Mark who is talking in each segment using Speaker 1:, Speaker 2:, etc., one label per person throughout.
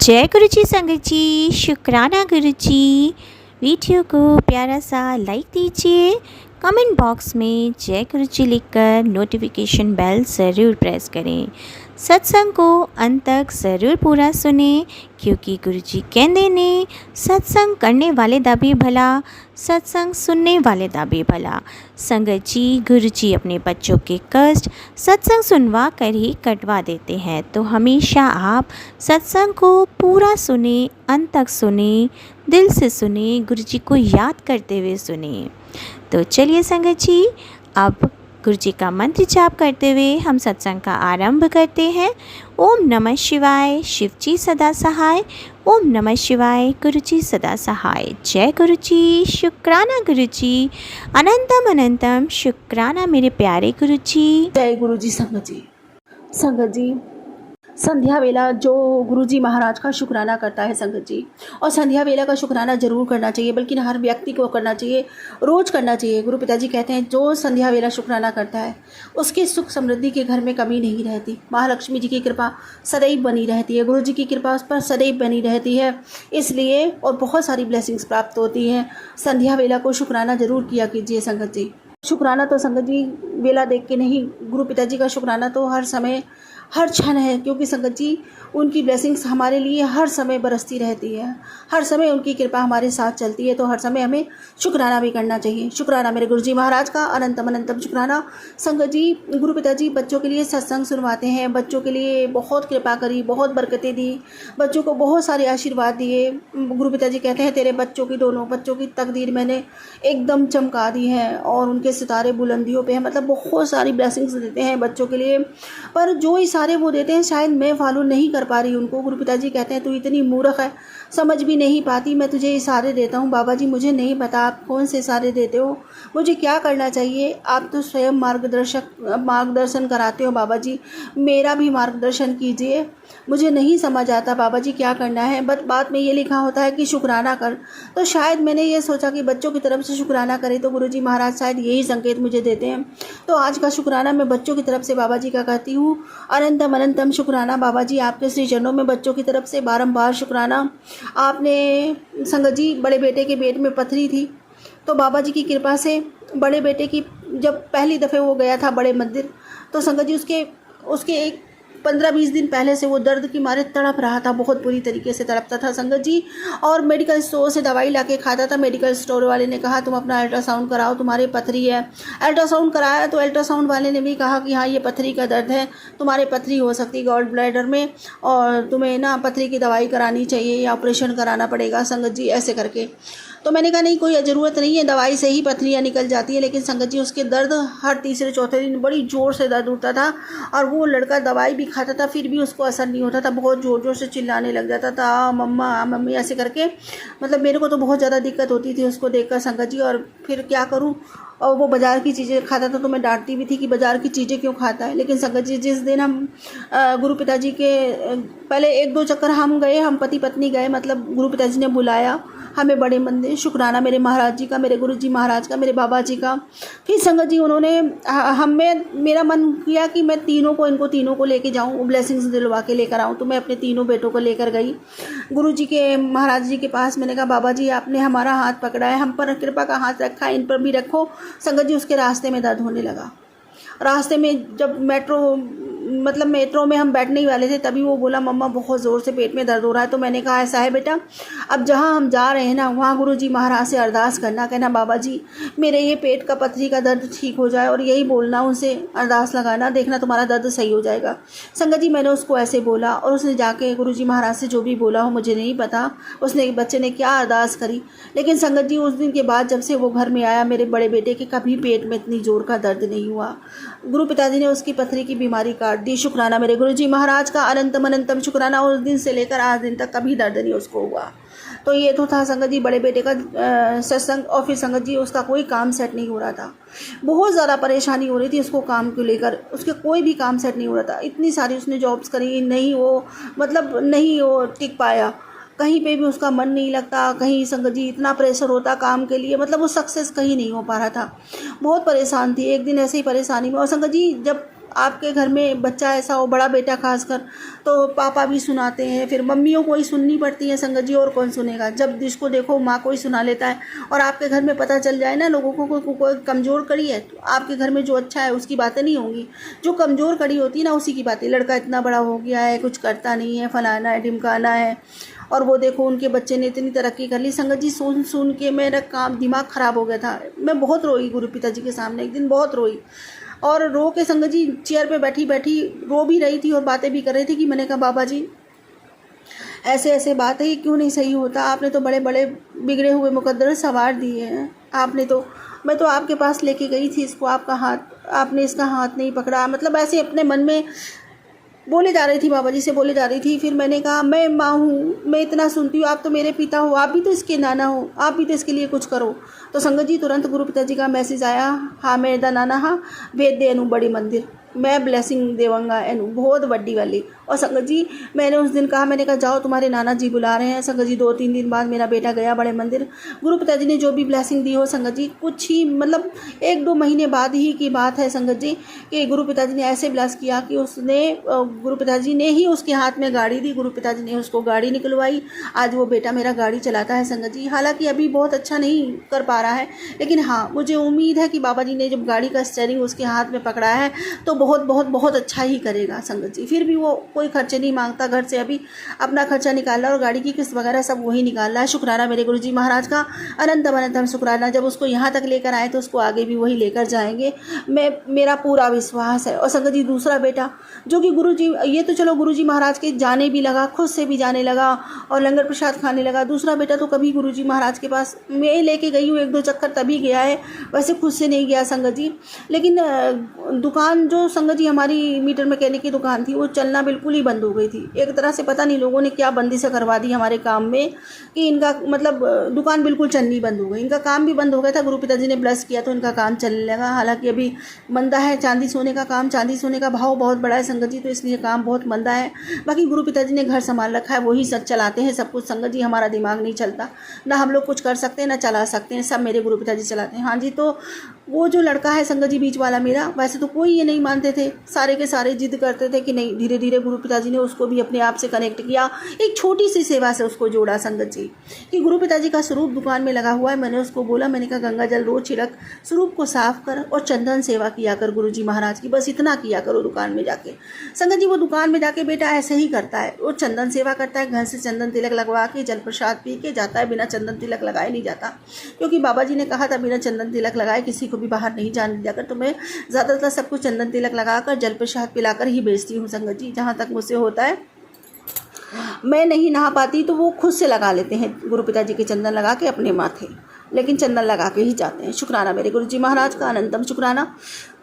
Speaker 1: जय गुरु जी संगत जी, शुक्राना गुरु जी। वीडियो को प्यारा सा लाइक दीजिए, कमेंट बॉक्स में जय गुरु जी लिखकर नोटिफिकेशन बेल ज़रूर प्रेस करें। सत्संग को अंत तक ज़रूर पूरा सुने, क्योंकि गुरु जी कहते ने सत्संग करने वाले दा भी भला, सत्संग सुनने वाले दा भी भला। संगत जी, गुरु जी अपने बच्चों के कष्ट सत्संग सुनवा कर ही कटवा देते हैं, तो हमेशा आप सत्संग को पूरा सुने, अंत तक सुने, दिल से सुने, गुरु जी को याद करते हुए सुने। तो चलिए संगत जी, अब गुरु जी का मंत्र जाप करते हुए हम सत्संग का आरंभ करते हैं। ओम नमः शिवाय, शिव जी सदा सहाय। ओम नमः शिवाय, गुरु जी सदा सहाय। जय गुरु जी, शुक्राना गुरु जी, अनंतम अनंतम शुक्राना मेरे प्यारे गुरु जी।
Speaker 2: जय गुरु जी। संगत जी, संध्या वेला जो गुरु जी महाराज का शुक्राना करता है संगत जी, और संध्या वेला का शुक्राना जरूर करना चाहिए, बल्कि हर व्यक्ति को करना चाहिए, रोज करना चाहिए। गुरु पिताजी कहते हैं जो संध्या वेला शुक्राना करता है उसके सुख समृद्धि के घर में कमी नहीं रहती। महालक्ष्मी जी की कृपा सदैव बनी रहती है, गुरु जी की कृपा उस पर सदैव बनी रहती है, इसलिए और बहुत सारी ब्लेसिंग्स प्राप्त होती हैं। संध्या वेला को शुक्राना जरूर किया कीजिए संगत जी। शुक्राना तो संगत जी वेला देख के नहीं, गुरु पिताजी का शुक्राना तो हर समय हर क्षण है, क्योंकि संगत जी उनकी ब्लेसिंग्स हमारे लिए हर समय बरसती रहती है, हर समय उनकी कृपा हमारे साथ चलती है, तो हर समय हमें शुक्राना भी करना चाहिए। शुक्राना मेरे गुरु जी महाराज का अनंतम अनंतम शुक्राना। संगत जी, गुरु पिताजी बच्चों के लिए सत्संग सुनवाते हैं, बच्चों के लिए बहुत कृपा करी, बहुत बरकतें दी, बच्चों को बहुत सारे आशीर्वाद दिए। गुरु पिताजी कहते हैं तेरे बच्चों की, दोनों बच्चों की तकदीर मैंने एकदम चमका दी है, और उनके सितारे बुलंदियों पे हैं, मतलब बहुत सारी ब्लेसिंग्स देते हैं बच्चों के लिए। पर जो इशारे वो देते हैं शायद मैं फॉलो नहीं कर पा रही उनको। गुरु पिताजी कहते हैं तू इतनी मूर्ख है, समझ भी नहीं पाती, मैं तुझे इशारे देता हूँ। बाबा जी मुझे नहीं पता आप कौन से इशारे देते हो, मुझे क्या करना चाहिए, आप तो स्वयं मार्गदर्शन कराते हो बाबा जी, मेरा भी मार्गदर्शन कीजिए, मुझे नहीं समझ आता बाबा जी क्या करना है। बट बात में ये लिखा होता है कि शुक्राना कर, तो शायद मैंने ये सोचा कि बच्चों की तरफ से शुक्राना करे, तो गुरु जी महाराज शायद यही संकेत मुझे देते हैं। तो आज का शुक्राना मैं बच्चों की तरफ से बाबा जी का कहती हूँ। अनंतम अनंतम शुक्राना बाबा जी, आपके श्री चरणों में बच्चों की तरफ से बारंबार शुक्राना। आपने संगत जी बड़े बेटे के पेट में पथरी थी, तो बाबा जी की कृपा से बड़े बेटे की जब पहली दफ़े वो गया था बड़े मंदिर, तो संगत जी उसके एक 15-20 दिन पहले से वो दर्द की मारे तड़प रहा था, बहुत बुरी तरीके से तड़पता था संगत जी, और मेडिकल स्टोर से दवाई लाके खाता था। मेडिकल स्टोर वाले ने कहा तुम अपना अल्ट्रासाउंड कराओ, तुम्हारे पथरी है। अल्ट्रासाउंड कराया तो अल्ट्रासाउंड वाले ने भी कहा कि हाँ ये पथरी का दर्द है, तुम्हारे पथरी हो सकती है गॉल ब्लैडर में, और तुम्हें ना पथरी की दवाई करानी चाहिए या ऑपरेशन कराना पड़ेगा संगत जी, ऐसे करके। तो मैंने कहा नहीं, कोई ज़रूरत नहीं है, दवाई से ही पथरियाँ निकल जाती है। लेकिन संगत जी उसके दर्द हर तीसरे चौथे दिन बड़ी ज़ोर से दर्द होता था, और वो लड़का दवाई भी खाता था फिर भी उसको असर नहीं होता था, बहुत ज़ोर ज़ोर से चिल्लाने लग जाता था मम्मा मम्मी ऐसे करके। मतलब मेरे को तो बहुत ज़्यादा दिक्कत होती थी उसको देखकर संगत जी, और फिर क्या करूँ, और वो बाज़ार की चीज़ें खाता था तो मैं डांटती भी थी कि बाज़ार की चीज़ें क्यों खाता है। लेकिन संगत जी जिस दिन हम गुरु पिताजी के पहले 1-2 चक्कर हम गए, हम पति पत्नी गए, मतलब गुरु पिताजी ने बुलाया हमें बड़े मंदिर, शुक्राना मेरे महाराज जी का, मेरे गुरु जी महाराज का, मेरे बाबा जी का। फिर संगत जी उन्होंने मेरा मन किया कि मैं इनको तीनों को लेके जाऊँ, ब्लेसिंग्स दिलवा के लेकर आऊँ, तो मैं अपने तीनों बेटों को लेकर गई गुरु जी के महाराज जी के पास। मैंने कहा बाबा जी आपने हमारा हाथ पकड़ा है, हम पर कृपा का हाथ रखा है, इन पर भी रखो। संगत जी उसके रास्ते में दर्द होने लगा। रास्ते में जब मेट्रो में हम बैठने ही वाले थे, तभी वो बोला मम्मा बहुत ज़ोर से पेट में दर्द हो रहा है। तो मैंने कहा ऐसा है बेटा, अब जहाँ हम जा रहे हैं ना वहाँ गुरु जी महाराज से अरदास करना, कहना बाबा जी मेरे ये पेट का पथरी का दर्द ठीक हो जाए, और यही बोलना उनसे, अरदास लगाना, देखना तुम्हारा दर्द सही हो जाएगा। संगत जी मैंने उसको ऐसे बोला, और उसने जाके गुरु जी महाराज से जो भी बोला हो मुझे नहीं पता, उसने बच्चे ने क्या अरदास करी। लेकिन संगत जी उस दिन के बाद जब से वो घर में आया, मेरे बड़े बेटे के कभी पेट में इतनी जोर का दर्द नहीं हुआ। गुरु पिताजी ने उसकी पथरी की बीमारी काट दी। शुक्राना मेरे गुरु जी महाराज का अनंतम अनंतम शुक्राना। उस दिन से लेकर आज दिन तक कभी दर्द नहीं उसको हुआ। तो ये तो था संगत जी बड़े बेटे का सत्संग, और फिर संगत जी उसका कोई काम सेट नहीं हो रहा था, बहुत ज़्यादा परेशानी हो रही थी उसको काम को लेकर, उसके कोई भी काम सेट नहीं हो रहा था। इतनी सारी उसने जॉब्स करी, नहीं वो टिक पाया, कहीं पे भी उसका मन नहीं लगता, कहीं संगत जी इतना प्रेशर होता काम के लिए, मतलब वो सक्सेस कहीं नहीं हो पा रहा था, बहुत परेशान थी। एक दिन ऐसे ही परेशानी में, और संगत जी जब आपके घर में बच्चा ऐसा हो, बड़ा बेटा खासकर, तो पापा भी सुनाते हैं, फिर मम्मियों को ही सुननी पड़ती है संगत जी, और कौन सुनेगा। जब जिसको देखो माँ को ही सुना लेता है। और आपके घर में पता चल जाए ना लोगों को कोई कमज़ोर कड़ी है, तो आपके घर में जो अच्छा है उसकी बातें नहीं होंगी, जो कमज़ोर कड़ी होती है ना उसी की बातें। लड़का इतना बड़ा हो गया है, कुछ करता नहीं है, फलाना है, ढिमकाना है, और वो देखो उनके बच्चे ने इतनी तरक्की कर ली। संगत जी सुन सुन के मेरा दिमाग ख़राब हो गया था। मैं बहुत रोई गुरु पिताजी के सामने, एक दिन बहुत रोई, और रो के संगत जी चेयर पे बैठी बैठी रो भी रही थी और बातें भी कर रही थी कि मैंने कहा बाबा जी ऐसे ऐसे बात है, ये क्यों नहीं सही होता। आपने तो बड़े बड़े बिगड़े हुए मुकद्दर सवार दिए हैं। आपने तो, मैं तो आपके पास लेके गई थी इसको, आपका हाथ, आपने इसका हाथ नहीं पकड़ा। मतलब ऐसे अपने मन में बोले जा रही थी, बाबा जी से बोले जा रही थी। फिर मैंने कहा मैं माँ हूँ, मैं इतना सुनती हूँ, आप तो मेरे पिता हो, आप भी तो इसके नाना हो, आप भी तो इसके लिए कुछ करो। तो संगत जी तुरंत गुरु पिताजी का मैसेज आया, हाँ मैं दा नाना हाँ भेज दे एनू बड़ी मंदिर, मैं ब्लेसिंग देवांगा एनू बहुत बड़ी वाली। और संगत जी मैंने उस दिन कहा, मैंने कहा जाओ तुम्हारे नाना जी बुला रहे हैं। संगत जी 2-3 दिन बाद मेरा बेटा गया बड़े मंदिर। गुरु पिताजी ने जो भी ब्लेसिंग दी हो संगत जी, कुछ ही मतलब 1-2 महीने बाद ही की बात है संगत जी, कि गुरु पिताजी ने ऐसे ब्लेस किया कि उसने, गुरु पिताजी ने ही उसके हाथ में गाड़ी दी, गुरु पिताजी ने उसको गाड़ी निकलवाई। आज वो बेटा मेरा गाड़ी चलाता है संगत जी। हालांकि अभी बहुत अच्छा नहीं कर पा रहा है, लेकिन हाँ मुझे उम्मीद है कि बाबा जी ने जब गाड़ी का स्टीयरिंग उसके हाथ में पकड़ा है तो बहुत बहुत बहुत अच्छा ही करेगा संगत जी। फिर भी वो कोई खर्चे नहीं मांगता, घर से अभी अपना खर्चा निकाल रहा है और गाड़ी की किस्त वगैरह सब वही निकाल रहा है। शुक्राना मेरे गुरुजी महाराज का, अनंतम अनंतम शुक्राना। जब उसको यहाँ तक लेकर आए तो उसको आगे भी वही लेकर जाएंगे, मेरा पूरा विश्वास है। और संगत जी दूसरा बेटा जो कि गुरुजी, ये तो चलो गुरुजी महाराज के जाने भी लगा, खुद से भी जाने लगा और लंगर प्रसाद खाने लगा। दूसरा बेटा तो कभी गुरुजी महाराज के पास मैं लेके गई हूँ 1-2 चक्कर तभी गया है, वैसे खुद से नहीं गया संगत जी। लेकिन दुकान जो संगत जी हमारी मीटर मैकेनिक की दुकान थी वो चलना बिल्कुल ही बंद हो गई थी। एक तरह से पता नहीं लोगों ने क्या बंदिशें करवा दी हमारे काम में कि इनका मतलब दुकान बिल्कुल चलनी बंद हो गई, इनका काम भी बंद हो गया था। गुरु पिताजी ने ब्लेस किया तो इनका काम चलने लगा। हालांकि अभी मंदा है चांदी सोने का काम, चांदी सोने का भाव बहुत बड़ा है संगत जी, तो इसलिए काम बहुत मंदा है। बाकी गुरु पिताजी ने घर संभाल रखा है, वही सब चलाते हैं सब कुछ संगत जी। हमारा दिमाग नहीं चलता, ना हम लोग कुछ कर सकते हैं ना चला सकते हैं, सब मेरे गुरु पिताजी चलाते हैं। हाँ जी, तो वो जो लड़का है संगत जी बीच वाला मेरा, वैसे तो कोई ये नहीं मानते थे, सारे के सारे जिद करते थे कि नहीं। धीरे धीरे गुरु पिताजी ने उसको भी अपने आप से कनेक्ट किया, एक छोटी सी सेवा से उसको जोड़ा संगत जी, कि गुरु पिताजी का स्वरूप दुकान में लगा हुआ है। मैंने उसको बोला, मैंने कहा गंगा जल रोज छिड़क, स्वरूप को साफ कर और चंदन सेवा किया कर गुरु जी महाराज की, बस इतना किया करो दुकान में जाके। संगत जी वो दुकान में जाके बेटा ऐसे ही करता है, वो चंदन सेवा करता है, घर से चंदन तिलक लगवा के जल प्रसाद पी के जाता है, बिना चंदन तिलक लगाए नहीं जाता, क्योंकि बाबा जी ने कहा था बिना चंदन तिलक लगाए किसी को भी बाहर नहीं जाने दिया कर। तो मैं ज़्यादातर सबको चंदन तिलक लगाकर जल प्रसाद पिलाकर ही बेचती हूँ संगत जी, जहाँ तक मुझसे होता है। मैं नहीं नहा पाती तो वो खुद से लगा लेते हैं गुरु पिताजी के चंदन लगा के अपने माथे, लेकिन चंदन लगा के ही जाते हैं। शुक्राना मेरे गुरु जी महाराज का, अनंतम शुक्राना।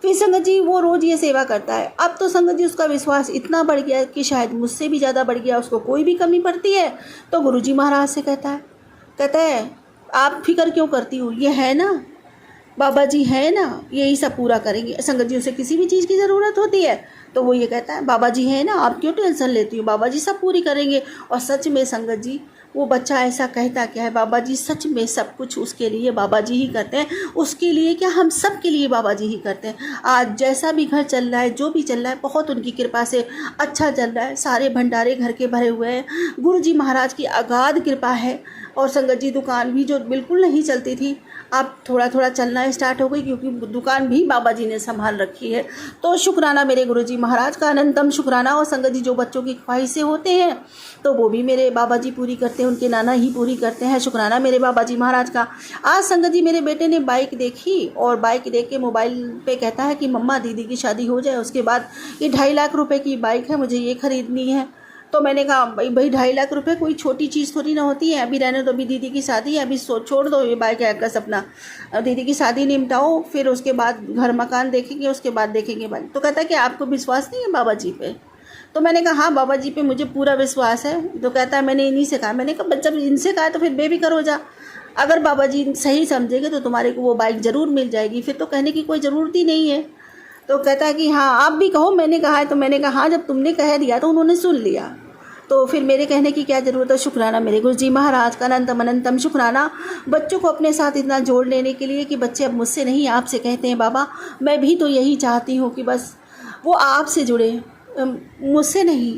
Speaker 2: फिर संगत जी वो रोज़ ये सेवा करता है। अब तो संगत जी उसका विश्वास इतना बढ़ गया कि शायद मुझसे भी ज़्यादा बढ़ गया। उसको कोई भी कमी पड़ती है तो गुरु जी महाराज से कहता है आप फिक्र क्यों करती हो, ये है ना बाबा जी है ना, यही सब पूरा करेंगे। संगत जी उसे किसी भी चीज़ की ज़रूरत होती है तो वो ये कहता है बाबा जी है ना, आप क्यों टेंशन लेती हो, बाबा जी सब पूरी करेंगे। और सच में संगत जी वो बच्चा ऐसा कहता क्या है, बाबा जी सच में सब कुछ उसके लिए बाबा जी ही करते हैं, उसके लिए क्या हम सब के लिए बाबा जी ही करते हैं। आज जैसा भी घर चल रहा है, जो भी चल रहा है, बहुत उनकी कृपा से अच्छा चल रहा है। सारे भंडारे घर के भरे हुए हैं, गुरु जी महाराज की अगाध कृपा है। और संगत जी दुकान भी जो बिल्कुल नहीं चलती थी अब थोड़ा थोड़ा चलना स्टार्ट हो गई, क्योंकि दुकान भी बाबा जी ने संभाल रखी है। तो शुक्राना मेरे गुरु जी महाराज का, अनंतम शुक्राना। और संगत जी जो बच्चों की ख्वाहिशें होते हैं तो वो भी मेरे बाबा जी पूरी करते हैं, उनके नाना ही पूरी करते हैं। शुक्राना मेरे बाबा जी महाराज का। आज संगत जी मेरे बेटे ने बाइक देखी और बाइक देख के मोबाइल पे कहता है कि मम्मा दीदी की शादी हो जाए उसके बाद ये 2.5 लाख रुपए की बाइक है, मुझे ये खरीदनी है। तो मैंने कहा भाई 2.5 लाख रुपए कोई छोटी चीज़ थोड़ी ना होती है, अभी रहने दो, अभी दीदी की शादी है, अभी छोड़ दो ये बाइक है का सपना, दीदी की शादी निपटाओ, फिर उसके बाद घर मकान देखेंगे, उसके बाद देखेंगे बाइक। तो कहता है कि आपको विश्वास नहीं है बाबा जी पे। तो मैंने कहा हाँ बाबा जी पे मुझे पूरा विश्वास है। तो कहता है मैंने इन्हीं से कहा। मैंने कहा जब इनसे कहा तो फिर बेफिक्र हो जा, अगर बाबा जी सही समझेंगे तो तुम्हारे को वो बाइक ज़रूर मिल जाएगी, फिर तो कहने की कोई ज़रूरत ही नहीं है। तो कहता है कि हाँ आप भी कहो, मैंने कहा है। तो मैंने कहा हाँ जब तुमने कह दिया तो उन्होंने सुन लिया, तो फिर मेरे कहने की क्या ज़रूरत है। शुक्राना मेरे गुरु जी महाराज का, अनंतम अनंतम शुक्राना बच्चों को अपने साथ इतना जोड़ लेने के लिए कि बच्चे अब मुझसे नहीं आपसे कहते हैं बाबा। मैं भी तो यही चाहती हूँ कि बस वो आपसे जुड़े, मुझसे नहीं,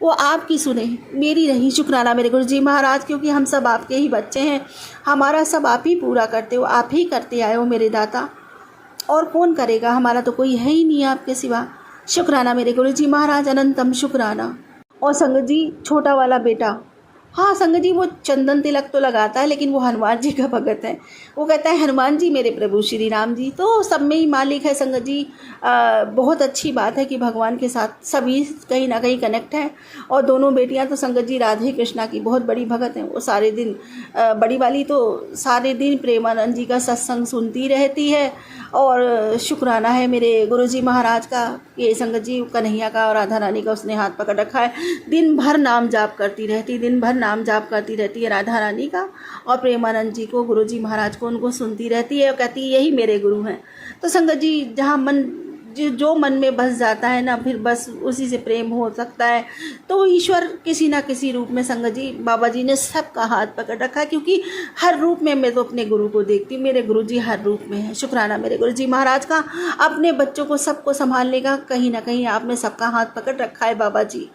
Speaker 2: वो आपकी सुने, मेरी नहीं। शुक्राना मेरे गुरु जी महाराज, क्योंकि हम सब आपके ही बच्चे हैं, हमारा सब आप ही पूरा करते हो, आप ही करते आए हो मेरे दाता, और कौन करेगा, हमारा तो कोई है ही नहीं आपके सिवा। शुक्राना मेरे गुरु जी महाराज, अनंतम शुक्राना। और संगत जी छोटा वाला बेटा, हाँ संगत जी वो चंदन तिलक तो लगाता है, लेकिन वो हनुमान जी का भगत है। वो कहता है हनुमान जी मेरे प्रभु श्री राम जी, तो सब में ही मालिक है संगत जी। बहुत अच्छी बात है कि भगवान के साथ सभी कहीं ना कहीं कनेक्ट है। और दोनों बेटियां तो संगत जी राधे कृष्णा की बहुत बड़ी भगत हैं। वो सारे दिन बड़ी वाली तो सारे दिन प्रेमानंद जी का सत्संग सुनती रहती है। और शुक्राना है मेरे गुरुजी महाराज का, ये संगत जी कन्हैया का और राधा रानी का उसने हाथ पकड़ रखा है। दिन भर नाम जाप करती रहती, दिन भर नाम जाप करती रहती है राधा रानी का, और प्रेमानंद जी को, गुरुजी महाराज को, उनको सुनती रहती है और कहती है यही मेरे गुरु हैं। तो संगत जी जहाँ मन जो मन में बस जाता है ना, फिर बस उसी से प्रेम हो सकता है। तो ईश्वर किसी ना किसी रूप में संगत जी, बाबा जी ने सबका हाथ पकड़ रखा है, क्योंकि हर रूप में मैं तो अपने गुरु को देखती हूँ। मेरे गुरु जी हर रूप में है। शुक्राना मेरे गुरु जी महाराज का, अपने बच्चों को सबको संभालने का कहीं ना कहीं आपने सबका हाथ पकड़ रखा है बाबा जी।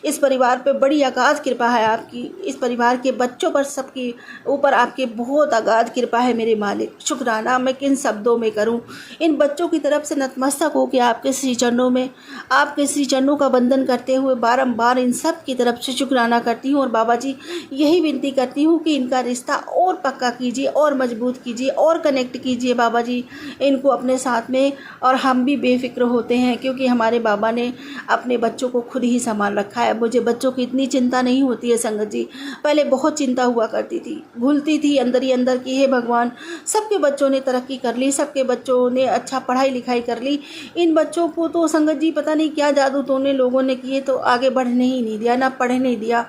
Speaker 2: इस परिवार पे बड़ी अगाध कृपा है आपकी, इस परिवार के बच्चों पर सबके ऊपर आपकी बहुत अगाध कृपा है मेरे मालिक। शुक्राना मैं किन शब्दों में करूं। इन बच्चों की तरफ से नतमस्तक होकर आपके श्री चरणों में, आपके श्री चरणों का बंधन करते हुए बारंबार इन सब की तरफ से शुक्राना करती हूँ। और बाबा जी यही विनती करती हूँ कि इनका रिश्ता और पक्का कीजिए, और मजबूत कीजिए, और कनेक्ट कीजिए बाबा जी इनको अपने साथ में। और हम भी बेफिक्र होते हैं, क्योंकि हमारे बाबा ने अपने बच्चों को खुद ही संभाल रखा है। मुझे बच्चों की इतनी चिंता नहीं होती है संगत जी, पहले बहुत चिंता हुआ करती थी, भूलती थी अंदर ही अंदर कि हे भगवान, सबके बच्चों ने तरक्की कर ली, सबके बच्चों ने अच्छा पढ़ाई लिखाई कर ली, इन बच्चों को तो संगत जी पता नहीं क्या जादू तोड़ने लोगों ने किए, तो आगे बढ़ने ही नहीं दिया, ना पढ़ने नहीं दिया।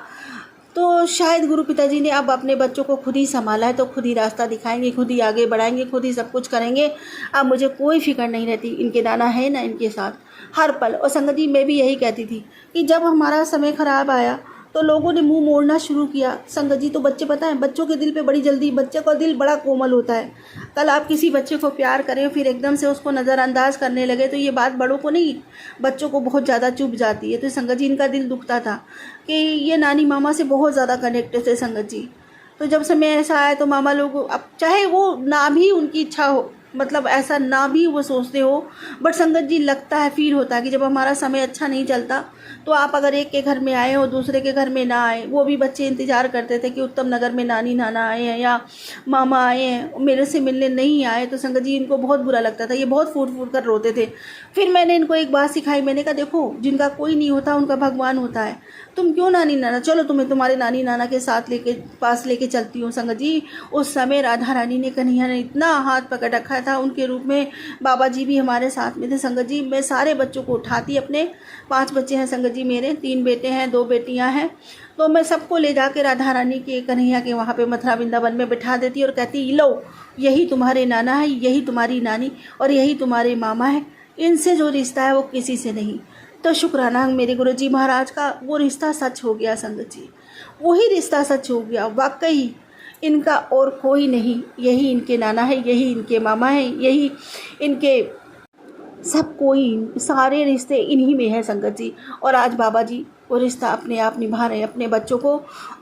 Speaker 2: तो शायद गुरु पिताजी ने अब अपने बच्चों को खुद ही संभाला है, तो खुद ही रास्ता दिखाएंगे, खुद ही आगे बढ़ाएंगे, खुद ही सब कुछ करेंगे। अब मुझे कोई फिक्र नहीं रहती, इनके नाना है ना इनके साथ हर पल। और संगत जी मैं भी यही कहती थी कि जब हमारा समय ख़राब आया तो लोगों ने मुंह मोड़ना शुरू किया। संगत जी तो बच्चे पता है, बच्चों के दिल पे बड़ी जल्दी, बच्चे का दिल बड़ा कोमल होता है। कल आप किसी बच्चे को प्यार करें फिर एकदम से उसको नज़रअंदाज करने लगे, तो ये बात बड़ों को नहीं, बच्चों को बहुत ज़्यादा चुभ जाती है। तो संगत जी इनका दिल दुखता था कि ये नानी मामा से बहुत ज़्यादा कनेक्टेड थे संगत जी। तो जब समय ऐसा आया तो मामा लोग, अब चाहे वो ना भी उनकी इच्छा हो, मतलब ऐसा ना भी वो सोचते हो, बट संगत जी लगता है, फील होता है कि जब हमारा समय अच्छा नहीं चलता तो आप अगर एक के घर में आए हो दूसरे के घर में ना आए। वो भी बच्चे इंतज़ार करते थे कि उत्तम नगर में नानी नाना आए हैं या मामा आए हैं, मेरे से मिलने नहीं आए। तो संगत जी इनको बहुत बुरा लगता था, ये बहुत फूट फूट कर रोते थे। फिर मैंने इनको एक बात सिखाई, मैंने कहा देखो जिनका कोई नहीं होता उनका भगवान होता है, तुम क्यों नानी नाना, चलो तुम्हें तुम्हारे नानी नाना के साथ पास लेके चलती हूँ। संगत जी उस समय राधा रानी ने, कन्हैया ने इतना हाथ पकड़ रखा था उनके रूप में, बाबा जी भी हमारे साथ में थे। संगत जी मैं सारे बच्चों को उठाती, अपने 5 बच्चे हैं संगत जी मेरे, 3 बेटे हैं 2 बेटियां हैं, तो मैं सबको ले जाके राधा रानी के, कन्हैया के वहाँ पे मथुरा वृंदावन में बिठा देती और कहती लो यही तुम्हारे नाना है, यही तुम्हारी नानी और यही तुम्हारे मामा है, इनसे जो रिश्ता है वो किसी से नहीं। तो शुक्राना मेरे गुरुजी महाराज का, वो रिश्ता सच हो गया संगत जी, वही रिश्ता सच हो गया। वाकई इनका और कोई नहीं, यही इनके नाना है, यही इनके मामा है, यही इनके सब, कोई सारे रिश्ते इन्हीं में है संगत जी। और आज बाबा जी वो रिश्ता अपने आप निभा रहे हैं, अपने बच्चों को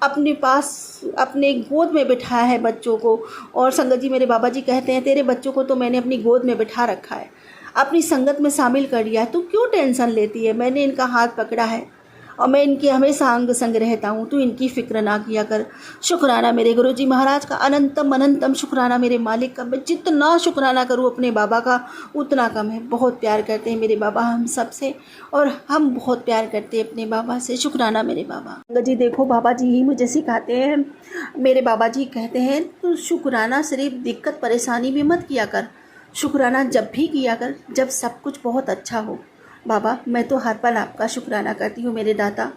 Speaker 2: अपने पास, अपने गोद में बिठाया है बच्चों को। और संगत जी मेरे बाबा जी कहते हैं तेरे बच्चों को तो मैंने अपनी गोद में बिठा रखा है, अपनी संगत में शामिल कर लिया है, तू क्यों टेंशन लेती है, मैंने इनका हाथ पकड़ा है और मैं इनके हमेशा अंग संग रहता हूँ, तू इनकी फिक्र ना किया कर। शुक्राना मेरे गुरुजी महाराज का, अनंतम अनंतम शुक्राना मेरे मालिक का। मैं जितना शुक्राना करूँ अपने बाबा का उतना कम है। बहुत प्यार करते हैं मेरे बाबा हम सब से, और हम बहुत प्यार करते हैं अपने बाबा से। शुक्राना मेरे बाबा जी। देखो बाबा जी ही मुझे सिखाते हैं, मेरे बाबा जी कहते हैं तू शुक्राना सिर्फ दिक्कत परेशानी में मत किया कर, शुक्राना जब भी किया कर जब सब कुछ बहुत अच्छा हो। बाबा मैं तो हर पल आपका शुक्राना करती हूँ मेरे दाता।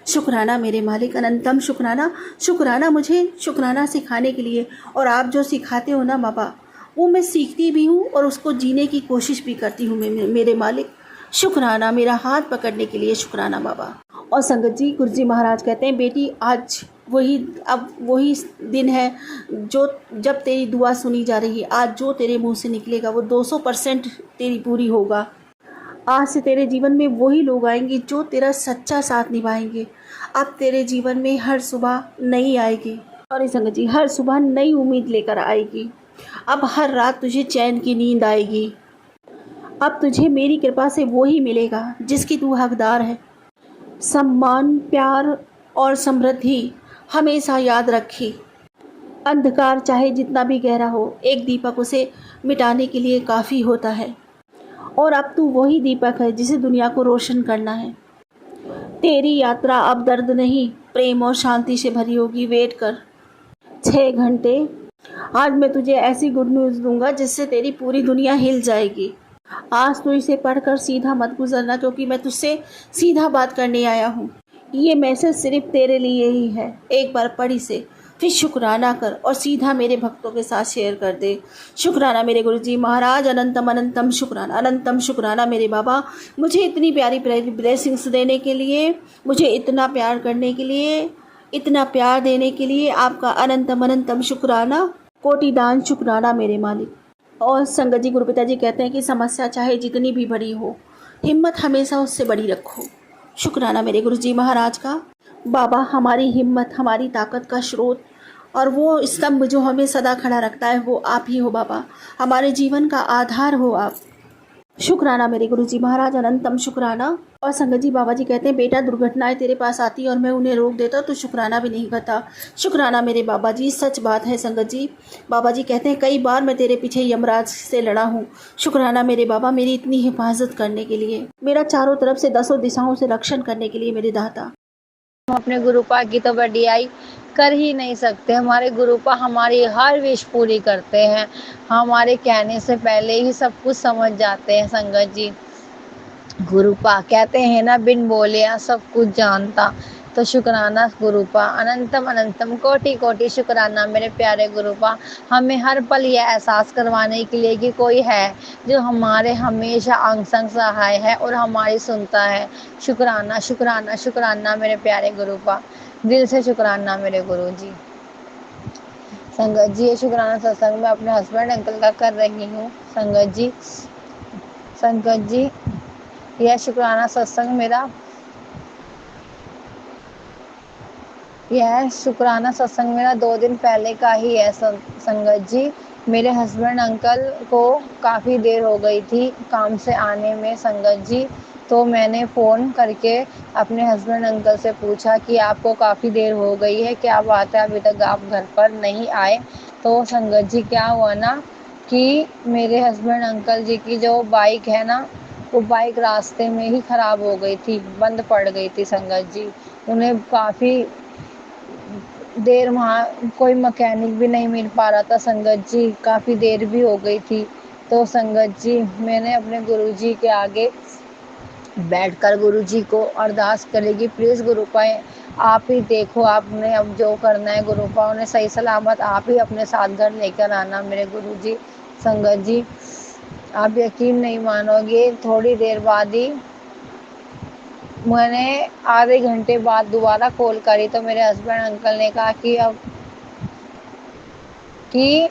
Speaker 2: शुक्राना मेरे मालिक, अनंतम शुक्राना। शुक्राना मुझे शुक्राना सिखाने के लिए, और आप जो सिखाते हो ना बाबा वो मैं सीखती भी हूँ और उसको जीने की कोशिश भी करती हूँ मेरे मालिक। शुक्राना मेरा हाथ पकड़ने के लिए, शुक्राना बाबा। और संगत जी गुरुजी महाराज कहते हैं बेटी आज वही दिन है जो जब तेरी दुआ सुनी जा रही है। आज जो तेरे मुंह से निकलेगा वो 200% तेरी पूरी होगा। आज से तेरे जीवन में वही लोग आएंगे जो तेरा सच्चा साथ निभाएंगे। अब तेरे जीवन में हर सुबह नई आएगी, और संगत जी हर सुबह नई उम्मीद लेकर आएगी। अब हर रात तुझे चैन की नींद आएगी। अब तुझे मेरी कृपा से वो ही मिलेगा जिसकी तू हकदार है। सम्मान, प्यार और समृद्धि हमेशा याद रखी। अंधकार चाहे जितना भी गहरा हो, एक दीपक उसे मिटाने के लिए काफ़ी होता है। और अब तू वही दीपक है जिसे दुनिया को रोशन करना है। तेरी यात्रा अब दर्द नहीं, प्रेम और शांति से भरी होगी। वेट कर 6 घंटे। आज मैं तुझे ऐसी गुड न्यूज़ दूंगा जिससे तेरी पूरी दुनिया हिल जाएगी। आज तो इसे पढ़कर सीधा मत गुजरना, क्योंकि मैं तुझसे सीधा बात करने आया हूँ। ये मैसेज सिर्फ तेरे लिए ही है। एक बार पढ़ इसे, फिर शुक्राना कर और सीधा मेरे भक्तों के साथ शेयर कर दे। शुक्राना मेरे गुरुजी महाराज, अनंतम अनंतम शुक्राना, अनंतम शुक्राना मेरे बाबा, मुझे इतनी प्यारी ब्लेसिंग्स देने के लिए, मुझे इतना प्यार करने के लिए, इतना प्यार देने के लिए आपका अनंतम अनंतम शुक्राना, कोटि दान शुक्राना मेरे मालिक। और संगत जी, गुरु पिताजी कहते हैं कि समस्या चाहे जितनी भी बड़ी हो, हिम्मत हमेशा उससे बड़ी रखो। शुक्राना मेरे गुरुजी महाराज का। बाबा, हमारी हिम्मत, हमारी ताकत का स्रोत और वो स्तंभ जो हमें सदा खड़ा रखता है वो आप ही हो बाबा। हमारे जीवन का आधार हो आप। शुक्राना मेरे गुरुजी महाराज, अनंतम शुक्राना। और संगत जी, बाबा जी कहते हैं बेटा, दुर्घटनाएं तेरे पास आती और मैं उन्हें रोक देता तो शुक्राना भी नहीं करता। शुक्राना मेरे बाबा जी, सच बात है संगत जी। बाबा जी कहते हैं कई बार मैं तेरे पीछे यमराज से लड़ा हूँ। शुक्राना मेरे बाबा, मेरी इतनी हिफाजत करने के लिए, मेरा चारों तरफ से 10 दिशाओं से रक्षण करने के लिए मेरे दाता।
Speaker 3: हम अपने गुरुपा की तो बढ़ियाई कर ही नहीं सकते। हमारे गुरुपा हमारी हर विश पूरी करते हैं। हमारे कहने से पहले ही सब कुछ समझ जाते हैं संगत जी। गुरुपा कहते हैं ना, बिन बोले सब कुछ जानता। तो शुक्राना गुरुपा, अनंतम अनंतम कोटि कोटि शुक्राना मेरे प्यारे गुरुपा, हमें हर पल यह एहसास करवाने के लिए कि कोई है जो हमारे हमेशा अंग संग सहाय है और हमारी सुनता है। शुक्राना शुक्राना शुक्राना मेरे प्यारे गुरुपा, दिल से शुक्राना मेरे गुरु जी। संगत जी, ये शुक्राना सत्संग मैं अपने हस्बैंड अंकल का कर रही हूँ। संगत जी, यह शुक्राना सत्संग मेरा 2 दिन पहले का ही है संगत जी। मेरे हस्बैंड अंकल को काफ़ी देर हो गई थी काम से आने में संगत जी। तो मैंने फ़ोन करके अपने हस्बैंड अंकल से पूछा कि आपको काफ़ी देर हो गई है, क्या बात है, अभी तक आप घर पर नहीं आए। तो संगत जी क्या हुआ ना कि मेरे हस्बैंड अंकल जी की जो बाइक है ना, वो बाइक रास्ते में ही ख़राब हो गई थी, बंद पड़ गई थी संगत जी। उन्हें काफ़ी देर वहाँ कोई मैकेनिक भी नहीं मिल पा रहा था संगत जी, काफ़ी देर भी हो गई थी। तो संगत जी, मैंने अपने गुरुजी के आगे बैठकर गुरुजी को अरदास करेगी, प्लीज़ गुरुपा आप ही देखो, आपने अब जो करना है गुरुपा, उन्हें सही सलामत आप ही अपने साथ घर लेकर आना मेरे गुरुजी। संगत जी, आप यकीन नहीं मानोगे, थोड़ी देर बाद ही मैंने आधे घंटे बाद दोबारा कॉल करी तो मेरे हस्बैंड अंकल ने कहा कि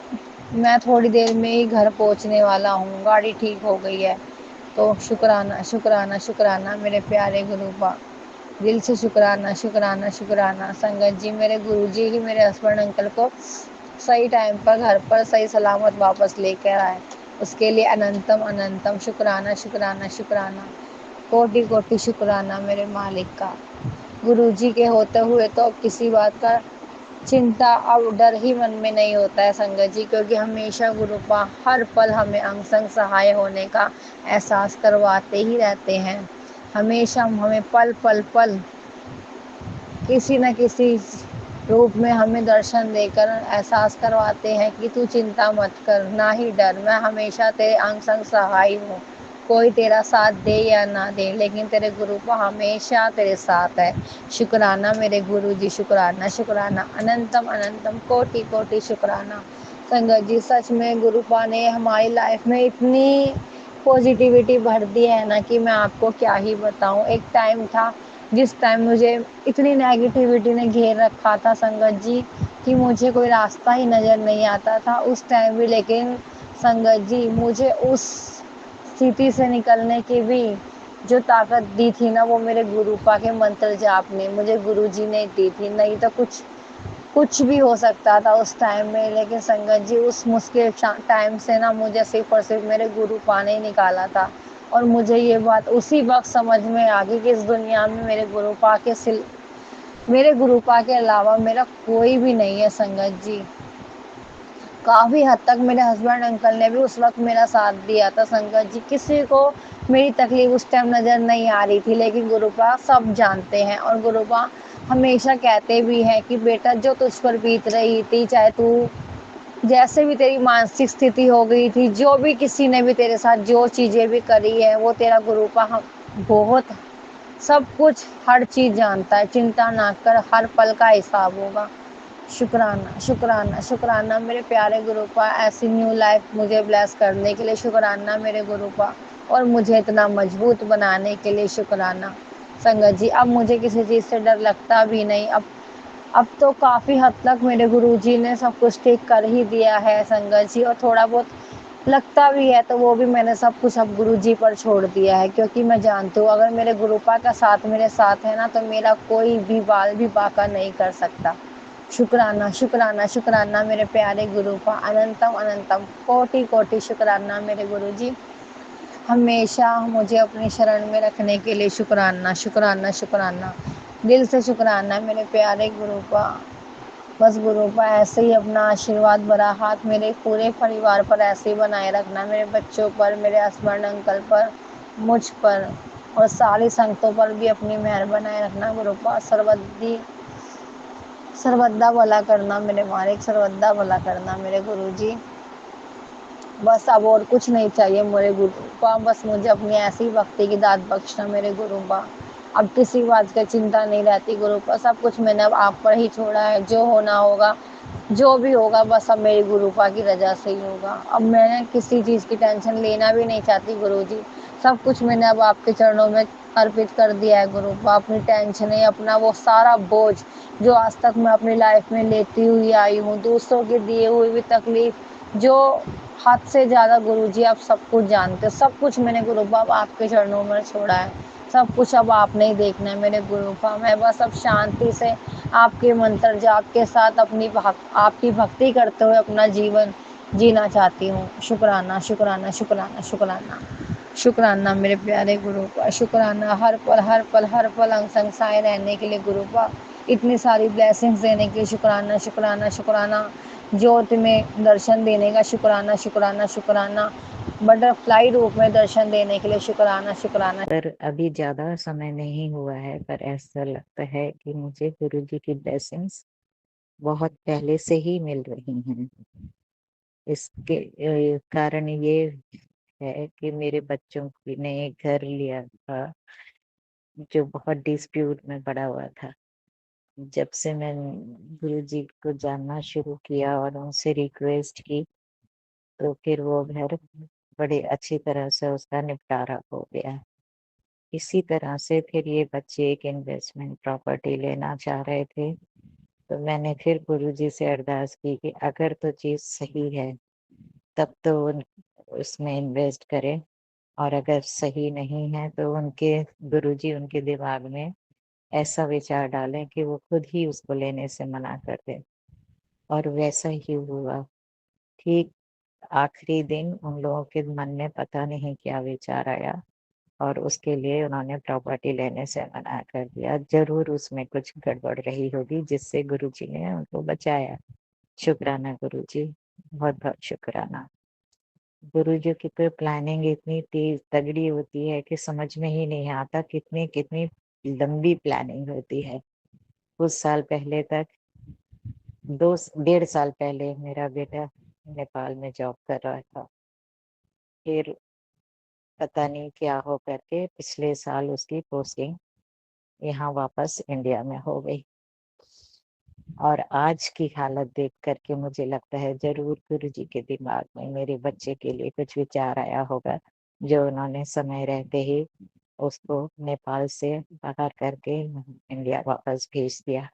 Speaker 3: मैं थोड़ी देर में ही घर पहुंचने वाला हूँ, गाड़ी ठीक हो गई है। तो शुक्राना शुक्राना शुक्राना मेरे प्यारे गुरुपा, दिल से शुक्राना शुक्राना शुक्राना। संगत जी, मेरे गुरुजी ही मेरे हस्बैंड अंकल को सही टाइम पर घर पर सही सलामत वापस लेकर आए, उसके लिए अनंतम अनंतम शुक्राना शुक्राना शुक्राना, कोटि कोटि शुक्राना मेरे मालिक का। गुरुजी के होते हुए तो अब किसी बात का चिंता और डर ही मन में नहीं होता है संगत जी, क्योंकि हमेशा गुरुपा हर पल हमें अंग संग सहाय होने का एहसास करवाते ही रहते हैं। हमेशा हमें पल पल पल किसी न किसी रूप में हमें दर्शन देकर एहसास करवाते हैं कि तू चिंता मत कर, ना ही डर, मैं हमेशा तेरे अंग संग सहाय हूँ। कोई तेरा साथ दे या ना दे, लेकिन तेरे गुरुपा हमेशा तेरे साथ है। शुक्राना मेरे गुरु जी, शुक्राना शुक्राना, अनंतम अनंतम कोटि कोटि शुक्राना। संगत जी, सच में गुरुपा ने हमारी लाइफ में इतनी पॉजिटिविटी भर दी है ना कि मैं आपको क्या ही बताऊं। एक टाइम था जिस टाइम मुझे इतनी नेगेटिविटी ने घेर रखा था संगत जी कि मुझे कोई रास्ता ही नज़र नहीं आता था उस टाइम भी, लेकिन संगत जी मुझे उस स्थिति से निकलने की भी जो ताकत दी थी ना, वो मेरे गुरुपा के मंत्र जाप ने, मुझे गुरुजी ने दी थी। नहीं तो कुछ कुछ भी हो सकता था उस टाइम में। लेकिन संगत जी, उस मुश्किल टाइम से ना मुझे सिर्फ और सिर्फ मेरे गुरुपा ने ही निकाला था। और मुझे ये बात उसी वक्त समझ में आ गई कि इस दुनिया में मेरे गुरुपा के अलावा मेरा कोई भी नहीं है संगत जी। काफ़ी हद तक मेरे हस्बैंड अंकल ने भी उस वक्त मेरा साथ दिया था संगत जी। किसी को मेरी तकलीफ उस टाइम नज़र नहीं आ रही थी, लेकिन गुरुपा सब जानते हैं। और गुरुपा हमेशा कहते भी हैं कि बेटा, जो तुझ पर बीत रही थी, चाहे तू जैसे भी तेरी मानसिक स्थिति हो गई थी, जो भी किसी ने भी तेरे साथ जो चीज़ें भी करी है, वो तेरा गुरुपा हम बहुत सब कुछ हर चीज़ जानता है। चिंता ना कर, हर पल का हिसाब होगा। शुक्राना शुक्राना शुक्राना मेरे प्यारे गुरुपा, ऐसी न्यू लाइफ मुझे ब्लेस करने के लिए शुक्राना मेरे गुरुपा, और मुझे इतना मजबूत बनाने के लिए शुक्राना संगत जी। अब मुझे किसी चीज़ से डर लगता भी नहीं। अब तो काफ़ी हद तक मेरे गुरुजी ने सब कुछ ठीक कर ही दिया है संगत जी। और थोड़ा बहुत लगता भी है तो वो भी मैंने सब कुछ अब गुरुजी पर छोड़ दिया है, क्योंकि मैं जानती हूँ अगर मेरे गुरुपा का साथ मेरे साथ है ना, तो मेरा कोई भी बाल भी बांका नहीं कर सकता। शुक्राना शुक्राना शुक्राना मेरे प्यारे गुरुपा, अनंतम अनंतम कोटि कोटि शुक्राना मेरे गुरुजी। हमेशा मुझे अपनी शरण में रखने के लिए शुक्राना शुक्राना शुक्राना, दिल से शुक्राना मेरे प्यारे गुरुपा। बस गुरुपा ऐसे ही अपना आशीर्वाद भरा हाथ मेरे पूरे परिवार पर ऐसे ही बनाए रखना, मेरे बच्चों पर, मेरे हस्बैंड अंकल पर, मुझ पर, और सारी संगतों पर भी अपनी मेहर बनाए रखना गुरुपा। सर्वदा भला करना मेरे मालिक, सर्वदा भला करना मेरे गुरुजी। बस अब और कुछ नहीं चाहिए मेरे गुरुपा, बस मुझे अपनी ऐसी भक्ति की दात बख्शना मेरे गुरुपा। अब किसी बात की चिंता नहीं रहती गुरुपा, सब कुछ मैंने अब आप पर ही छोड़ा है। जो होना होगा, जो भी होगा, बस अब मेरी गुरुपा की रजा से ही होगा। अब मैं किसी चीज़ की टेंशन लेना भी नहीं चाहती गुरुजी। सब कुछ मैंने अब आपके चरणों में अर्पित कर दिया है गुरुपा। अपनी टेंशनें, अपना वो सारा बोझ जो आज तक मैं अपनी लाइफ में लेती हुई आई हूँ, दूसरों के दिए हुए भी तकलीफ, जो हद से ज़्यादा गुरुजी आप सब कुछ जानते हो, सब कुछ मैंने गुरुपा अब आपके चरणों में छोड़ा है। सब कुछ अब आपने ही देखना है मेरे गुरुपा। मैं बस अब शांति से आपके मंत्र जाप के साथ आपकी भक्ति करते हुए अपना जीवन जीना चाहती हूँ। शुक्राना शुक्राना शुक्राना शुक्राना शुक्राना मेरे प्यारे गुरुपा, शुक्राना हर पल हर पल हर पल अंग संग साए रहने के लिए गुरुपा। इतनी सारी ब्लेसिंग्स देने के लिए शुक्राना शुक्राना शुक्राना। ज्योत में दर्शन देने का शुक्राना शुक्राना शुक्राना। बटरफ्लाई रूप में दर्शन देने के लिए शुक्राना शुक्राना।
Speaker 4: पर अभी ज्यादा समय नहीं हुआ है, पर ऐसा लगता है कि मुझे गुरुजी की ब्लेसिंग्स बहुत पहले से ही मिल रही हैं। इसके कारण ये है कि मेरे बच्चों ने एक घर लिया था जो बहुत डिस्प्यूट में पड़ा हुआ था। जब से मैं गुरुजी को जानना शुरू किया और उनसे रिक्वेस्ट की, तो फिर वो घर बड़े अच्छी तरह से उसका निपटारा हो गया। इसी तरह से फिर ये बच्चे एक इन्वेस्टमेंट प्रॉपर्टी लेना चाह रहे थे, तो मैंने फिर गुरुजी से अरदास की कि अगर तो चीज़ सही है तब तो उसमें इन्वेस्ट करें, और अगर सही नहीं है तो उनके गुरुजी उनके दिमाग में ऐसा विचार डालें कि वो खुद ही उसको लेने से मना कर दें। और वैसा ही हुआ। ठीक आखिरी दिन उन लोगों के मन में पता नहीं क्या विचार आया, और उसके लिए उन्होंने प्रॉपर्टी लेने से मना कर दिया। ज़रूर उसमें कुछ गड़बड़ रही होगी जिससे गुरुजी ने उनको बचाया। शुक्राना गुरुजी, बहुत-बहुत शुक्राना। गुरुजी की तो प्लानिंग इतनी तेज़ तगड़ी होती है कि समझ में ही नहीं आता कितनी-कितनी लंबी प्लानिंग होती है। कुछ साल पहले तक 2 डेढ़ साल पहले मेरा बेटा नेपाल में जॉब कर रहा था। फिर पता नहीं क्या हो करके पिछले साल उसकी पोस्टिंग यहाँ वापस इंडिया में हो गई। और आज की हालत देख कर के मुझे लगता है ज़रूर गुरुजी के दिमाग में मेरे बच्चे के लिए कुछ विचार आया होगा, जो उन्होंने समय रहते ही उसको नेपाल से बाहर करके इंडिया वापस भेज दिया।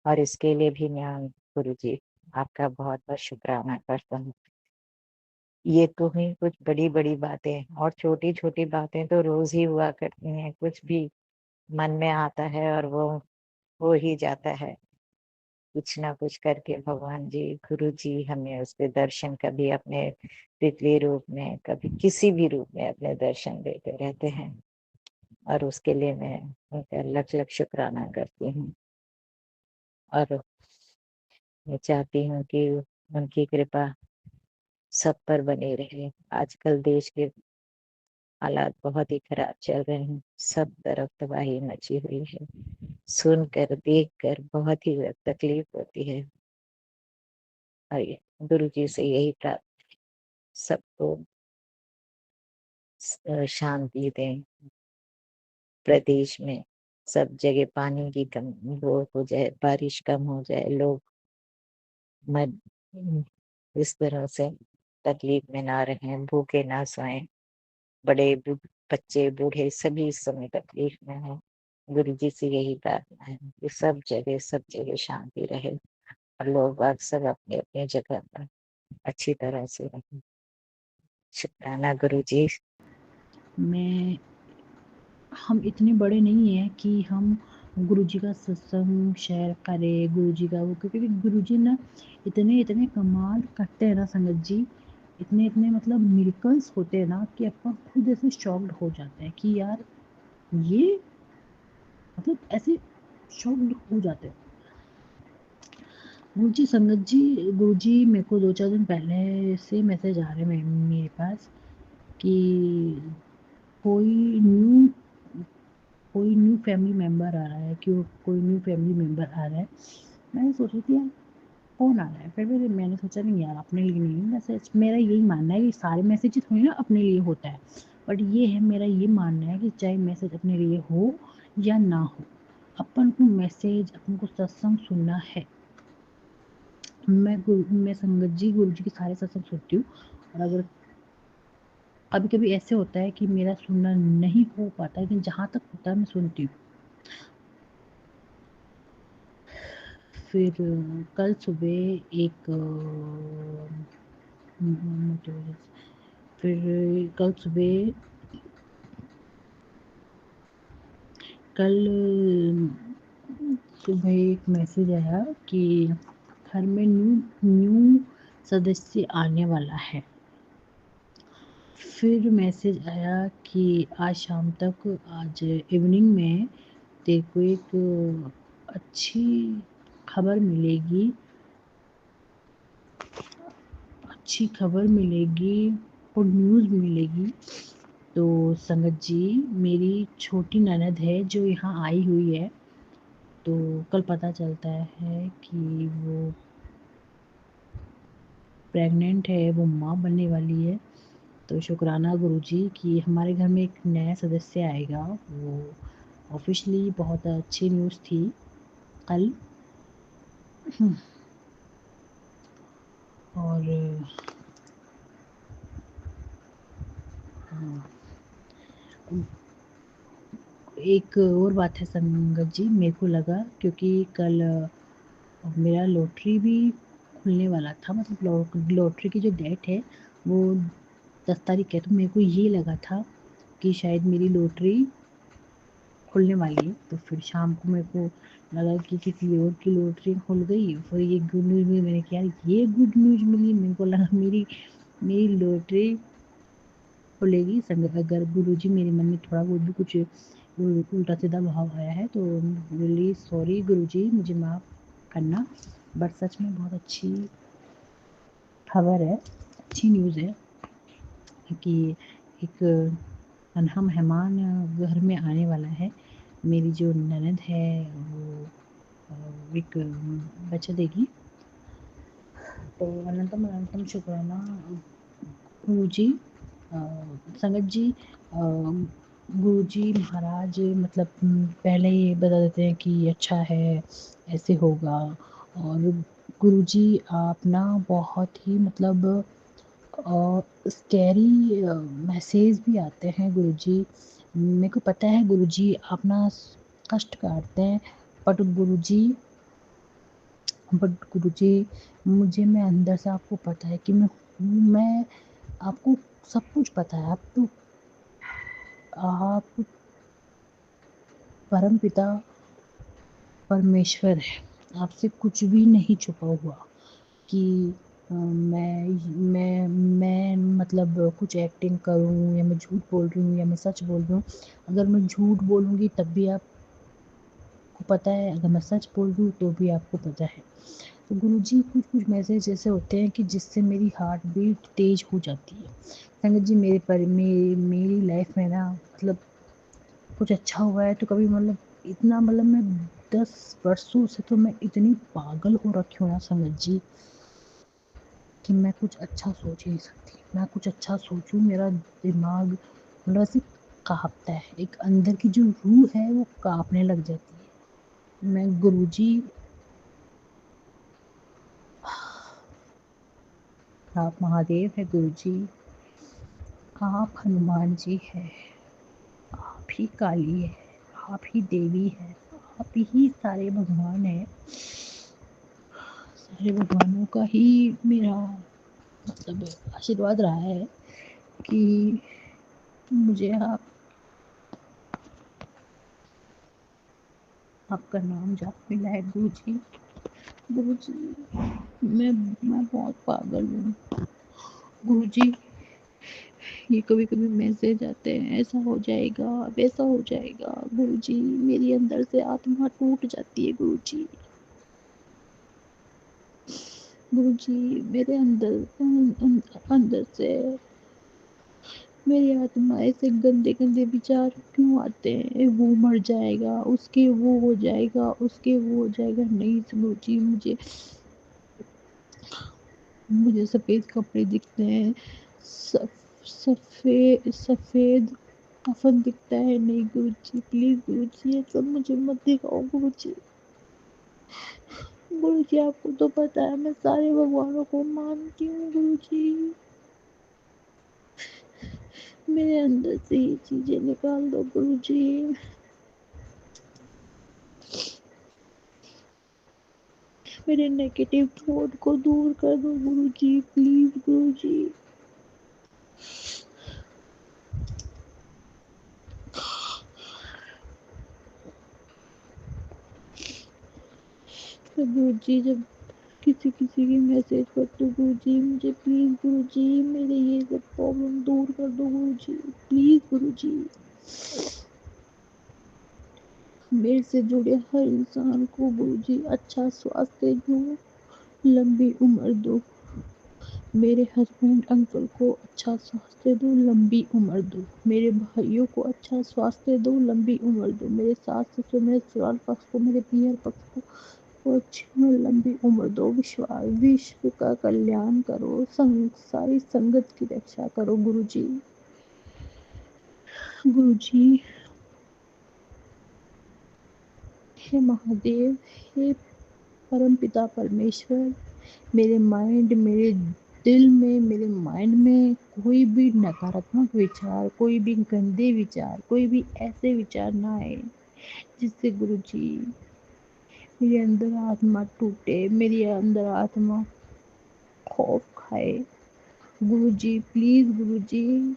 Speaker 4: और इसके लिए भी मैं गुरुजी आपका बहुत-बहुत शुक्राना करता हूँ। ये तो हुई कुछ बड़ी-बड़ी बातें, और छोटी-छोटी बातें तो रोज़ ही हुआ करती हैं। कुछ भी मन में आता है और वो हो ही जाता है। कुछ ना कुछ करके भगवान जी, गुरु जी हमें उसके दर्शन कभी अपने तितली रूप में, कभी किसी भी रूप में अपने दर्शन देते रहते हैं, और उसके लिए मैं उनका लख-लख शुक्राना करती हूँ। और मैं चाहती हूँ कि उनकी कृपा सब पर बनी रहे। आजकल देश के हालात बहुत ही खराब चल रहे हैं। सब तरफ तबाही मची हुई है। सुनकर, देखकर बहुत ही तकलीफ होती है। और ये गुरु जी से यही सबको शांति दें। प्रदेश में सब जगह पानी की कम वो हो जाए, बारिश कम हो जाए, लोग मर इस तरह से तकलीफ में ना रहें, भूखे ना सोएं। बच्चे, बूढ़े सभी इस समय तकलीफ में हैं। गुरु जी से यही प्रार्थना है कि सब जगह शांति रहे, और लोग बाग सब अपनी-अपनी जगह पर अच्छी तरह से रहें। शुक्राना गुरु जी।
Speaker 2: मैं हम इतने बड़े नहीं हैं कि हम गुरुजी का सत्संग शेयर करें, गुरुजी का वो, क्योंकि गुरुजी ना इतने कमाल करते हैं ना संगत जी, इतने मतलब मिरेकल्स होते हैं ना कि अपन खुद ऐसे शॉक्ड हो जाते हैं कि यार ये मतलब ऐसे शॉक्ड हो जाते हैं। गुरुजी संगत जी, गुरुजी मेरे को 2-4 दिन पहले से मैसेज आ रहे हैं मेरे पास कि कोई न्यू कोई न्यू फैमिली मेंबर आ रहा है, कोई न्यू फैमिली मेंबर आ रहा है। मैंने सोचा कि यार कौन आ रहा है, फिर मैंने सोचा नहीं यार अपने लिए नहीं मैसेज, मेरा यही मानना है कि सारे मैसेज थोड़ी ना अपने लिए होता है, बट ये है मेरा ये मानना है कि चाहे मैसेज अपने लिए हो या ना हो, अपन को मैसेज, अपन को सत्संग सुनना है। मैं संगत जी गुरु जी के सारे सत्संग सुनती हूँ, और अगर कभी कभी ऐसे होता है कि मेरा सुनना नहीं हो पाता, लेकिन जहाँ तक होता है मैं सुनती हूँ। फिर कल सुबह एक फिर कल सुबह कल सुबह एक मैसेज आया कि घर में न्यू सदस्य आने वाला है। फिर मैसेज आया कि आज शाम तक, आज इवनिंग में तेरे को एक अच्छी खबर मिलेगी, गुड न्यूज़ मिलेगी। तो संगत जी, मेरी छोटी ननद है जो यहाँ आई हुई है, तो कल पता चलता है कि वो प्रेग्नेंट है, वो माँ बनने वाली है। तो शुक्राना गुरुजी कि हमारे घर में एक नया सदस्य आएगा। वो ऑफिशियली बहुत अच्छी न्यूज़ थी कल। और एक और बात है संगत जी, मेरे को लगा क्योंकि कल मेरा लॉटरी भी खुलने वाला था, मतलब लॉटरी की जो डेट है वो 10 तारीख है, तो मेरे को ये लगा था कि शायद मेरी लॉटरी खुलने वाली है। तो फिर शाम को मेरे को लगा कि किसी और की लॉटरी खुल गई, फिर ये गुड न्यूज़ मिली, मैंने कहा ये गुड न्यूज़ मिली, मेरे को लगा मेरी मेरी लॉटरी खुलेगी। संगत, अगर गुरुजी मेरे मन में थोड़ा बहुत भी कुछ उल्टा सीधा भाव आया है तो रियली सॉरी गुरुजी, मुझे माफ़ करना। बट सच में बहुत अच्छी खबर है, अच्छी न्यूज़ है कि एक अनहा मेहमान घर में आने वाला है। मेरी जो ननद है वो एक बच्चा देगी। तो अनंतम अनंतम शुक्राना गुरुजी, संगत जी, गुरुजी महाराज मतलब पहले ही बता देते हैं कि अच्छा है, ऐसे होगा। और गुरुजी आप ना बहुत ही मतलब स्कैरी मैसेज भी आते हैं गुरुजी। मेरे को पता है गुरुजी आप ना कष्ट काटते हैं, बट गुरुजी मुझे, मैं अंदर से आपको पता है कि मैं
Speaker 5: आपको सब कुछ पता है, आप परम पिता परमेश्वर है, आपसे कुछ भी नहीं छुपा हुआ कि मैं मतलब कुछ एक्टिंग करूं या मैं झूठ बोल रही हूँ या मैं सच बोल रही हूँ। अगर मैं झूठ बोलूँगी तब भी आपको पता है, अगर मैं सच बोल रही हूँ तो भी आपको पता है। तो गुरुजी कुछ कुछ मैसेज ऐसे होते हैं कि जिससे मेरी हार्ट बीट तेज हो जाती है। संगत जी मेरी लाइफ में ना मतलब कुछ अच्छा हुआ है तो कभी मतलब इतना मतलब मैं 10 वर्षों से तो मैं इतनी पागल हो रखी हूँ ना संगत जी कि मैं कुछ अच्छा सोच ही नहीं सकती। मैं कुछ अच्छा सोचूं मेरा दिमाग मतलब ऐसे कांपता है, एक अंदर की जो रूह है वो कांपने लग जाती है। मैं गुरुजी, आप महादेव है गुरुजी, आप हनुमान जी है, आप ही काली है, आप ही देवी है, आप ही सारे भगवान है। सारे भगवानों का ही मेरा मतलब आशीर्वाद रहा है कि मुझे आपका नाम जाप मिला है गुरुजी। गुरुजी मैं बहुत पागल हूँ गुरुजी। ये कभी कभी मैसेज आते हैं ऐसा हो जाएगा वैसा हो जाएगा गुरुजी, मेरी अंदर से आत्मा टूट जाती है गुरुजी। गुरुजी मेरे अंदर से मेरी आत्मा ऐसे गंदे गंदे विचार क्यों आते हैं, वो मर जाएगा, उसके वो हो जाएगा, उसके वो हो जाएगा। नहीं गुरुजी, मुझे सफेद कपड़े दिखते हैं, सफेद सफेद कफन दिखता है। नहीं गुरुजी प्लीज गुरुजी ये सब मुझे मत दिखाओ गुरुजी। गुरुजी आपको तो पता है मैं सारे भगवानों को मानती हूँ गुरुजी, मेरे अंदर से ये चीजें निकाल दो गुरुजी। मेरे नेगेटिव थॉट को दूर कर दो गुरुजी प्लीज गुरुजी। तो गुरुजी जब किसी किसी की मैसेज कर दो गुरुजी, मुझे प्लीज गुरुजी मेरे ये सब प्रॉब्लम दूर कर दो गुरुजी प्लीज गुरुजी। मेरे से जुड़े हर इंसान को गुरुजी अच्छा स्वास्थ्य दो, लंबी उम्र दो। मेरे हस्बैंड अंकल को अच्छा स्वास्थ्य दो, लंबी उम्र दो। मेरे भाइयों को अच्छा स्वास्थ्य दो, लंबी उम्र दो। मेरे सास ससुर, मेरे ससुराल पक्ष को, मेरे पियर पक्ष को अच्छी में लंबी उम्र दो। विश्व का कल्याण करो, सारी संगत की रक्षा करो गुरुजी। गुरुजी हे महादेव, हे परम पिता परमेश्वर, मेरे माइंड मेरे दिल में मेरे माइंड में कोई भी नकारात्मक विचार, कोई भी गंदे विचार, कोई भी ऐसे विचार ना आए जिससे गुरुजी मेरे अंदर आत्मा टूटे, मेरी अंदर आत्मा खौफ खाए। गुरुजी प्लीज गुरुजी,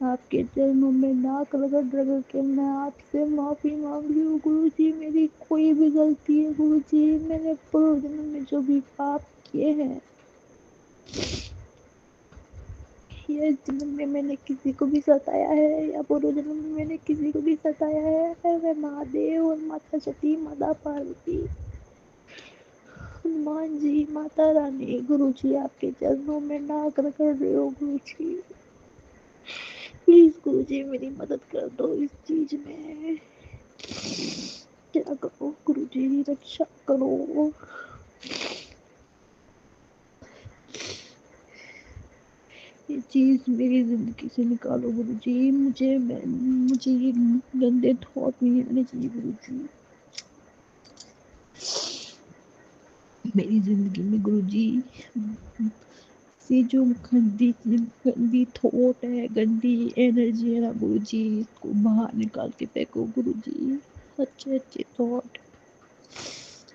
Speaker 5: आपके चरणों में नाक रगड़ रगड़ के मैं आपसे माफी मांग रही हूँ गुरुजी। मेरी कोई भी गलती है गुरुजी, मैंने पूर्व जन्म में जो भी पाप किए हैं ये जन्म में मैंने किसी को भी सताया है या पूर्व जन्म में मैंने किसी को भी सताया है, मैं महादेव और माता सती, माता पार्वती, हनुमान जी, माता रानी, गुरु जी आपके चरणों में नाक रगड़ रहे हो गुरु जी। प्लीज गुरु जी मेरी मदद कर दो इस चीज में, क्या करो गुरु जी, रक्षा करो। ये चीज मेरी जिंदगी से निकालो गुरु जी, मुझे ये गंदे थॉट नहीं आने चाहिए गुरु जी मेरी जिंदगी में गुरु जी। ये जो गंदी थॉट है, गंदी एनर्जी है ना गुरु जी, इसको बाहर निकाल के फेंको गुरु जी। अच्छे अच्छे थॉट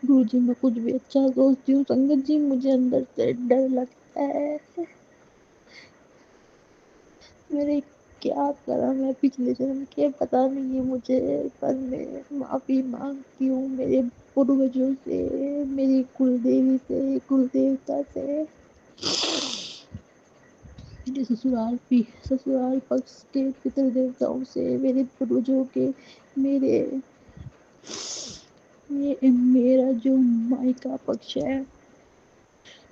Speaker 5: गुरु जी, मैं कुछ भी अच्छा सोचती हूँ संगत जी मुझे अंदर से डर लगता है। मैंने क्या करा मैं पिछले जन्म के पता नहीं है मुझे, पर मैं माफ़ी मांगती हूँ मेरे पूर्वजों से, मेरी कुलदेवी से, कुलदेवता से, मेरे ससुराल पक्ष के पितृ देवताओं से, मेरे पूर्वजों के, मेरे मेरा जो मायका पक्ष है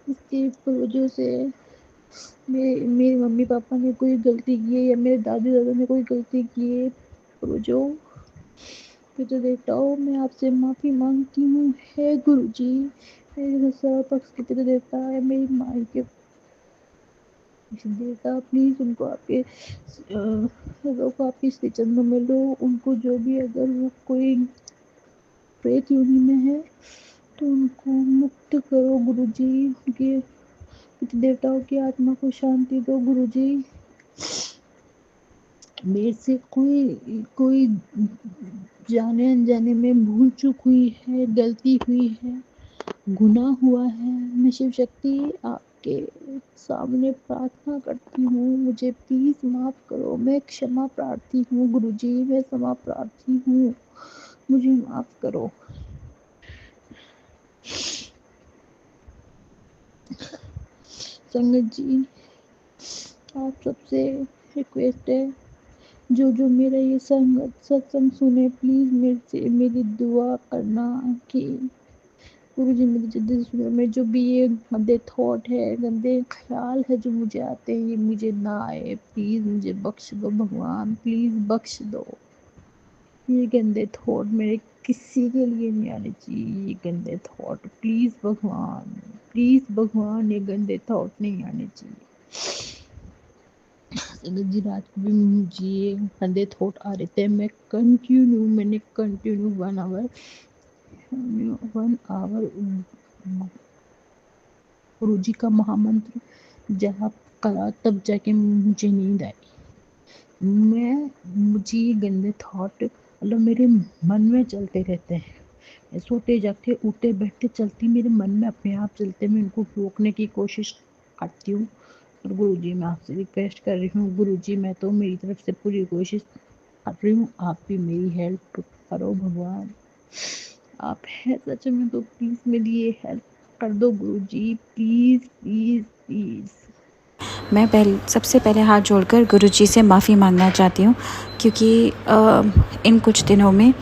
Speaker 5: इसके पूर्वजों से, मेरे मम्मी पापा ने कोई गलती की है या मेरे दादी दादा ने कोई गलती की है, पूर्वजों पितृ देवताओं, मैं आपसे माफ़ी मांगती हूँ। हे गुरु जी, मेरे ससुराल पक्ष के पितृ देवता है, मेरी माँ के देवता, प्लीज़ उनको आपके को आपके श्री चरणों में लो। उनको जो भी अगर वो कोई प्रेत योनि में है तो उनको मुक्त करो गुरुजी, उनके पितृ देवताओं की आत्मा को शांति दो गुरुजी। मेरे से कोई जाने अनजाने में भूल चूक हुई है, गलती हुई है, गुनाह हुआ है, मैं शिव शक्ति आपके सामने प्रार्थना करती हूँ, मुझे प्लीज़ माफ़ करो। मैं क्षमा प्रार्थी हूँ गुरुजी, मैं क्षमा प्रार्थी हूँ, मुझे माफ़ करो। संगत जी, आप सबसे रिक्वेस्ट है, जो मेरा ये सत्संग सुने, प्लीज़ मेरी दुआ करना कि गुरुजी मेरी जल्दी से सुने, में जो भी ये गंदे थॉट है, गंदे ख्याल है जो मुझे आते हैं, ये मुझे ना आए, प्लीज़ मुझे बख्श दो भगवान, प्लीज़ बख्श दो। ये गंदे थॉट मेरे किसी के लिए नहीं आने चाहिए, ये गंदे थॉट, प्लीज़ भगवान ये गंदे थॉट नहीं आने चाहिए। संगत जी, रात को भी मुझे गंदे थॉट आ रहे थे, मैंने कंटिन्यू 1 आवर गुरुजी का महामंत्र जाप करा, तब जाके मुझे नींद आई। मुझे ये गंदे थॉट मतलब मेरे मन में चलते रहते हैं, मैं सोते जागते उठते बैठते चलती मेरे मन में अपने आप चलते, मैं उनको रोकने की कोशिश करती हूँ। और गुरुजी मैं आपसे रिक्वेस्ट कर रही हूँ, गुरुजी मैं तो मेरी तरफ से पूरी कोशिश कर रही हूँ, आप भी मेरी हेल्प करो भगवान, आप है सच में तो प्लीज़ मेरी ये हेल्प कर दो गुरुजी, प्लीज़।
Speaker 1: मैं सबसे पहले हाथ जोड़कर गुरुजी से माफ़ी मांगना चाहती हूँ, क्योंकि इन कुछ दिनों में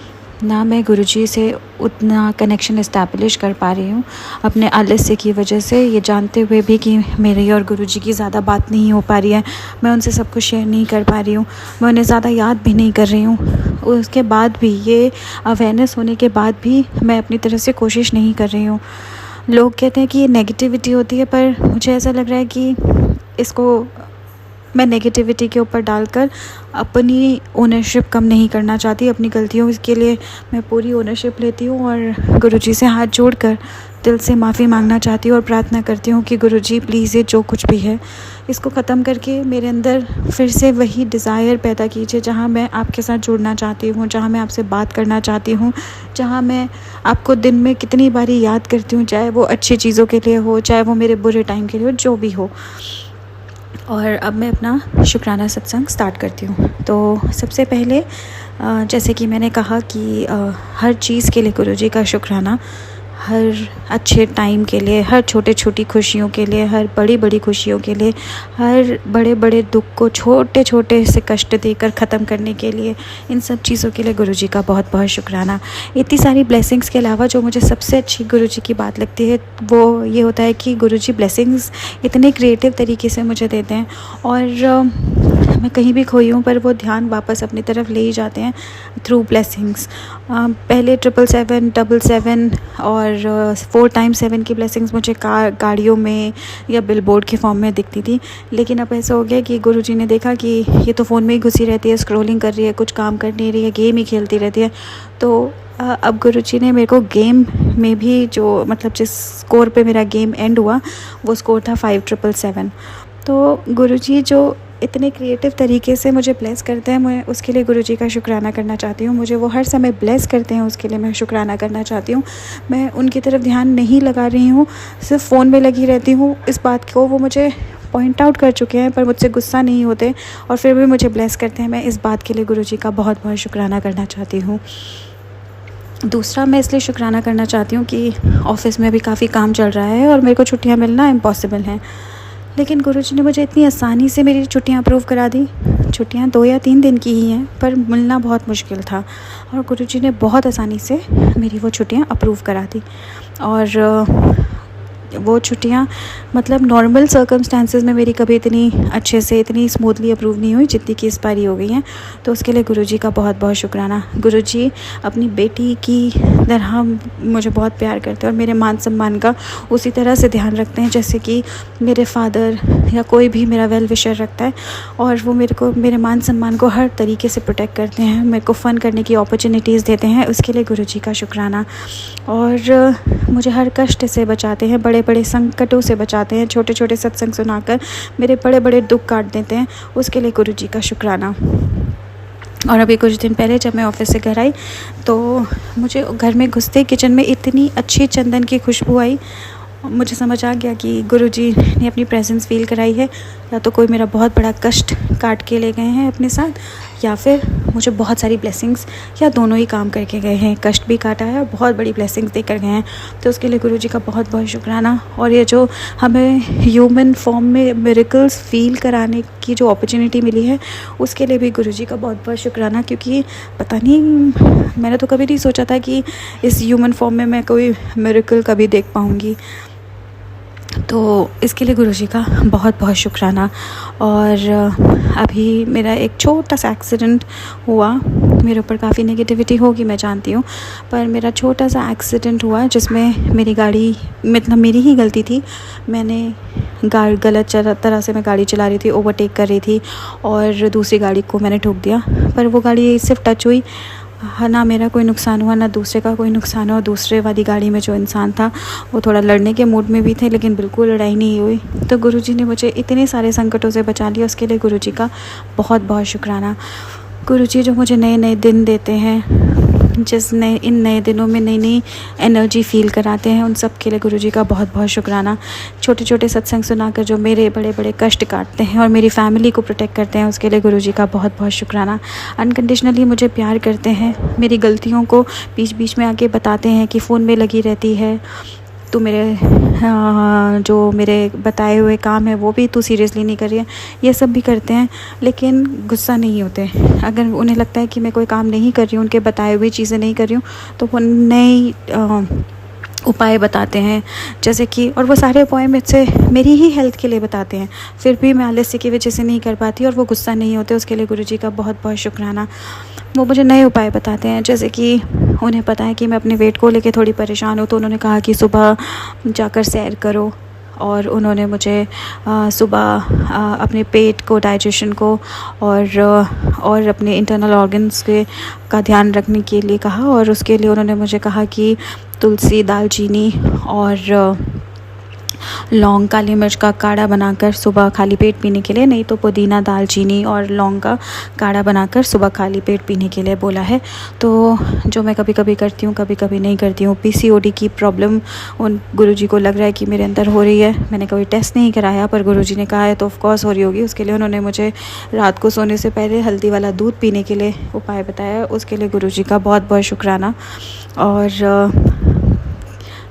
Speaker 1: ना मैं गुरुजी से उतना कनेक्शन इस्टेब्लिश कर पा रही हूँ अपने आलस्य की वजह से, ये जानते हुए भी कि मेरी और गुरुजी की ज़्यादा बात नहीं हो पा रही है, मैं उनसे सब कुछ शेयर नहीं कर पा रही हूँ, मैं उन्हें ज़्यादा याद भी नहीं कर रही हूँ। उसके बाद भी ये अवेयरनेस होने के बाद भी मैं अपनी तरफ से कोशिश नहीं कर रही हूँ। लोग कहते हैं कि ये नेगेटिविटी होती है, पर मुझे ऐसा लग रहा है कि इसको मैं नेगेटिविटी के ऊपर डालकर अपनी ओनरशिप कम नहीं करना चाहती, अपनी गलतियों के लिए मैं पूरी ओनरशिप लेती हूँ और गुरुजी से हाथ जोड़कर दिल से माफ़ी मांगना चाहती हूँ और प्रार्थना करती हूँ कि गुरुजी प्लीज़ ये जो कुछ भी है इसको ख़त्म करके मेरे अंदर फिर से वही डिज़ायर पैदा कीजिए जहाँ मैं आपके साथ जुड़ना चाहती हूँ, जहाँ मैं आपसे बात करना चाहती हूँ, जहाँ मैं आपको दिन में कितनी बारी याद करती हूँ, चाहे वो अच्छी चीज़ों के लिए हो, चाहे वो मेरे बुरे टाइम के लिए हो, जो भी हो। और अब मैं अपना शुक्राना सत्संग स्टार्ट करती हूँ। तो सबसे पहले जैसे कि मैंने कहा कि हर चीज़ के लिए गुरुजी का शुक्राना, हर अच्छे टाइम के लिए, हर छोटे छोटी खुशियों के लिए, हर बड़ी बड़ी खुशियों के लिए, हर बड़े बड़े दुख को छोटे छोटे से कष्ट देकर ख़त्म करने के लिए, इन सब चीज़ों के लिए गुरुजी का बहुत बहुत शुक्राना। इतनी सारी ब्लेसिंग्स के अलावा जो मुझे सबसे अच्छी गुरुजी की बात लगती है वो ये होता है कि गुरुजी ब्लेसिंग्स इतने क्रिएटिव तरीके से मुझे देते हैं और मैं कहीं भी खोई हूँ पर वो ध्यान वापस अपनी तरफ ले ही जाते हैं थ्रू ब्लेसिंग्स। पहले 777, 777 और 4 times 7 की ब्लेसिंग्स मुझे गाड़ियों में या बिलबोर्ड के फॉर्म में दिखती थी, लेकिन अब ऐसा हो गया कि गुरुजी ने देखा कि ये तो फ़ोन में ही घुसी रहती है, स्क्रॉलिंग कर रही है, कुछ काम कर नहीं रही है, गेम ही खेलती रहती है। तो अब गुरुजी ने मेरे को गेम में भी जो मतलब जिस स्कोर पे मेरा गेम एंड हुआ वो स्कोर था 5777। तो गुरुजी जो इतने क्रिएटिव तरीके से मुझे ब्लेस करते हैं, मैं उसके लिए गुरुजी का शुक्राना करना चाहती हूँ। मुझे वो हर समय ब्लेस करते हैं, उसके लिए मैं शुक्राना करना चाहती हूँ। मैं उनकी तरफ ध्यान नहीं लगा रही हूँ, सिर्फ फ़ोन में लगी रहती हूँ, इस बात को वो मुझे
Speaker 6: पॉइंट आउट कर चुके हैं, पर मुझसे गुस्सा नहीं होते और फिर भी मुझे ब्लेस करते हैं। मैं इस बात के लिए गुरुजी का बहुत बहुत शुक्राना करना चाहती हूँ। दूसरा, मैं इसलिए शुक्राना करना चाहती हूँ कि ऑफ़िस में भी काफ़ी काम चल रहा है और मेरे को छुट्टियाँ मिलना इम्पॉसिबल हैं, लेकिन गुरुजी ने मुझे इतनी आसानी से मेरी छुट्टियाँ अप्रूव करा दी। छुट्टियाँ 2 या 3 दिन की ही हैं, पर मिलना बहुत मुश्किल था और गुरुजी ने बहुत आसानी से मेरी वो छुट्टियाँ अप्रूव करा दी। और वो छुट्टियाँ मतलब नॉर्मल सर्कमस्टेंसेस में मेरी कभी इतनी अच्छे से इतनी स्मूथली अप्रूव नहीं हुई जितनी कि इस बारी हो गई हैं। तो उसके लिए गुरुजी का बहुत बहुत शुक्राना। गुरुजी अपनी बेटी की तरह मुझे बहुत प्यार करते हैं और मेरे मान सम्मान का उसी तरह से ध्यान रखते हैं जैसे कि मेरे फादर या कोई भी मेरा वेल विशर रखता है। और वो मेरे मान सम्मान को हर तरीके से प्रोटेक्ट करते हैं, मेरे को फ़न करने की अपॉर्चुनिटीज़ देते हैं। उसके लिए गुरुजी का शुक्राना। और मुझे हर कष्ट से बचाते हैं, बड़े बड़े संकटों से बचाते हैं, छोटे छोटे सत्संग सुनाकर मेरे बड़े बड़े दुख काट देते हैं। उसके लिए गुरुजी का शुक्राना। और अभी कुछ दिन पहले जब मैं ऑफ़िस से घर आई तो मुझे घर में घुसते किचन में इतनी अच्छी चंदन की खुशबू आई, मुझे समझ आ गया कि गुरुजी ने अपनी प्रेजेंस फ़ील कराई है। या तो कोई मेरा बहुत बड़ा कष्ट काट के ले गए हैं अपने साथ, या फिर मुझे बहुत सारी ब्लेसिंग्स, या दोनों ही काम करके गए हैं। कष्ट भी काटा है और बहुत बड़ी ब्लेसिंग्स देकर गए हैं। तो उसके लिए गुरुजी का बहुत बहुत शुक्राना। और ये जो हमें ह्यूमन फॉर्म में मिरेकल्स फ़ील कराने की जो अपॉर्चुनिटी मिली है, उसके लिए भी गुरुजी का बहुत बहुत शुक्राना। क्योंकि पता नहीं, मैंने तो कभी नहीं सोचा था कि इस ह्यूमन फॉर्म में मैं कोई मिरेकल कभी देख पाऊँगी। तो इसके लिए गुरुजी का बहुत बहुत शुक्राना। और अभी मेरा एक छोटा सा एक्सीडेंट हुआ, मेरे ऊपर काफ़ी नेगेटिविटी होगी मैं जानती हूँ, पर मेरा छोटा सा एक्सीडेंट हुआ जिसमें मेरी गाड़ी, मतलब मेरी ही गलती थी। मैंने गलत तरह से मैं गाड़ी चला रही थी, ओवरटेक कर रही थी और दूसरी गाड़ी को मैंने ठोक दिया। पर वो गाड़ी सिर्फ टच हुई, ना मेरा कोई नुकसान हुआ ना दूसरे का कोई नुकसान हुआ। दूसरे वाली गाड़ी में जो इंसान था वो थोड़ा लड़ने के मूड में भी थे, लेकिन बिल्कुल लड़ाई नहीं हुई। तो गुरुजी ने मुझे इतने सारे संकटों से बचा लिया, उसके लिए गुरुजी का बहुत बहुत शुक्राना। गुरुजी जो मुझे नए नए दिन देते हैं, इन नए दिनों में नई नई एनर्जी फ़ील कराते हैं, उन सब के लिए गुरुजी का बहुत बहुत शुक्राना। छोटे छोटे सत्संग सुनाकर जो मेरे बड़े बड़े कष्ट काटते हैं और मेरी फैमिली को प्रोटेक्ट करते हैं, उसके लिए गुरुजी का बहुत बहुत शुक्राना। अनकंडीशनली मुझे प्यार करते हैं, मेरी गलतियों को बीच बीच में आके बताते हैं कि फ़ोन में लगी रहती है तो जो मेरे बताए हुए काम है वो भी तू सीरियसली नहीं कर रही है, ये सब भी करते हैं। लेकिन गुस्सा नहीं होते। अगर उन्हें लगता है कि मैं कोई काम नहीं कर रही हूँ, उनके बताए हुए चीज़ें नहीं कर रही हूँ, तो वो नई उपाय बताते हैं, जैसे कि, और वो सारे उपाय मुझसे मेरी ही हेल्थ के लिए बताते हैं, फिर भी मैं आलस्य की वजह से नहीं कर पाती और वो गुस्सा नहीं होते। उसके लिए गुरुजी का बहुत बहुत शुक्राना। वो मुझे नए उपाय बताते हैं, जैसे कि उन्हें पता है कि मैं अपने वेट को लेके थोड़ी परेशान हूँ, तो उन्होंने कहा कि सुबह जाकर सैर करो। और उन्होंने मुझे सुबह अपने पेट को, डाइजेशन को और अपने इंटरनल ऑर्गन्स का ध्यान रखने के लिए कहा। और उसके लिए उन्होंने मुझे कहा कि तुलसी, दालचीनी और लौंग, काली मिर्च का काढ़ा बनाकर सुबह खाली पेट पीने के लिए, नहीं तो पुदीना, दालचीनी और लौंग का काढ़ा बनाकर सुबह खाली पेट पीने के लिए बोला है। तो जो मैं कभी कभी करती हूँ, कभी कभी नहीं करती हूँ। पीसीओडी की प्रॉब्लम उन गुरुजी को लग रहा है कि मेरे अंदर हो रही है। मैंने कभी टेस्ट नहीं कराया, पर गुरुजी ने कहा है तो ऑफ कोर्स हो रही होगी। उसके लिए उन्होंने मुझे रात को सोने से पहले हल्दी वाला दूध पीने के लिए उपाय बताया। उसके लिए गुरुजी का बहुत बहुत शुक्राना। और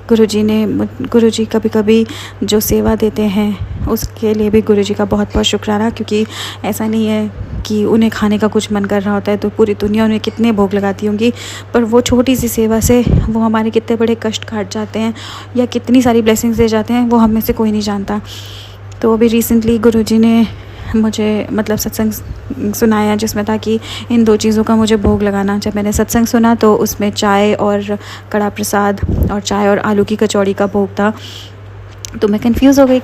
Speaker 6: गुरुजी कभी कभी जो सेवा देते हैं उसके लिए भी गुरुजी का बहुत बहुत शुक्राना। क्योंकि ऐसा नहीं है कि उन्हें खाने का कुछ मन कर रहा होता है तो पूरी दुनिया उन्हें कितने भोग लगाती होंगी, पर वो छोटी सी सेवा से वो हमारे कितने बड़े कष्ट काट जाते हैं या कितनी सारी ब्लेसिंग्स दे जाते हैं, वो हम में से कोई नहीं जानता। तो अभी रिसेंटली गुरुजी ने मुझे मतलब सत्संग सुनाया जिसमें था कि इन 2 चीज़ों का मुझे भोग लगाना। जब मैंने सत्संग सुना तो उसमें चाय और कड़ा प्रसाद और चाय और आलू की कचौड़ी का भोग था। तो मैं कंफ्यूज़ हो गई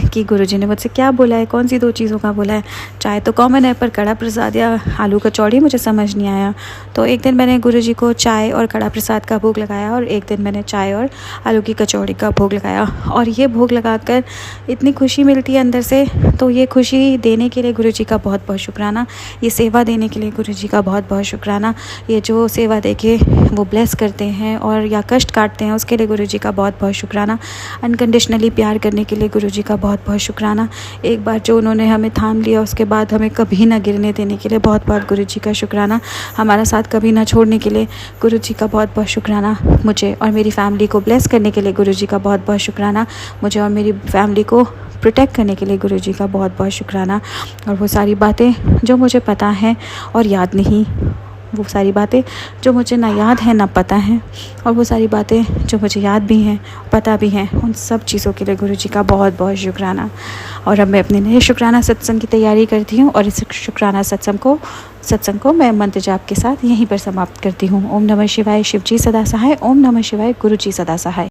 Speaker 6: कि गुरुजी ने मुझसे क्या बोला है, कौन सी 2 चीज़ों का बोला है। चाय तो कॉमन है, पर कड़ा प्रसाद या आलू कचौड़ी मुझे समझ नहीं आया। तो एक दिन मैंने गुरुजी को चाय और कड़ा प्रसाद का भोग लगाया और एक दिन मैंने चाय और आलू की कचौड़ी का भोग लगाया। और ये भोग लगाकर इतनी खुशी मिलती है अंदर से। तो ये खुशी देने के लिए गुरुजी का बहुत बहुत शुक्राना। ये सेवा देने के लिए गुरुजी का बहुत बहुत शुक्राना। ये जो सेवा दे के वो ब्लेस करते हैं और या कष्ट काटते हैं, उसके लिए गुरुजी का बहुत बहुत शुक्राना। अनकंडीशनली प्यार करने के लिए गुरुजी का बहुत बहुत शुक्राना। एक बार जो उन्होंने हमें थाम लिया उसके बाद हमें कभी ना गिरने देने के लिए बहुत बहुत गुरुजी का शुक्राना। हमारा साथ कभी ना छोड़ने के लिए गुरुजी का बहुत बहुत शुक्राना। मुझे और मेरी फैमिली को ब्लेस करने के लिए गुरुजी का बहुत बहुत शुक्राना। मुझे और मेरी फैमिली को प्रोटेक्ट करने के लिए गुरुजी का बहुत बहुत शुक्राना। और वो सारी बातें जो मुझे पता है और याद नहीं, वो सारी बातें जो मुझे ना याद है ना पता है, और वो सारी बातें जो मुझे याद भी हैं पता भी हैं, उन सब चीज़ों के लिए गुरुजी का बहुत बहुत शुक्राना। और अब मैं अपने नए शुक्राना सत्संग की तैयारी करती हूँ और इस शुक्राना सत्संग को मैं मंत्र जाप के साथ यहीं पर समाप्त करती हूँ। ओम नमः शिवाय, शिव जी सदा सहाय। ओम नमः शिवाय, गुरु जी सदा सहाय।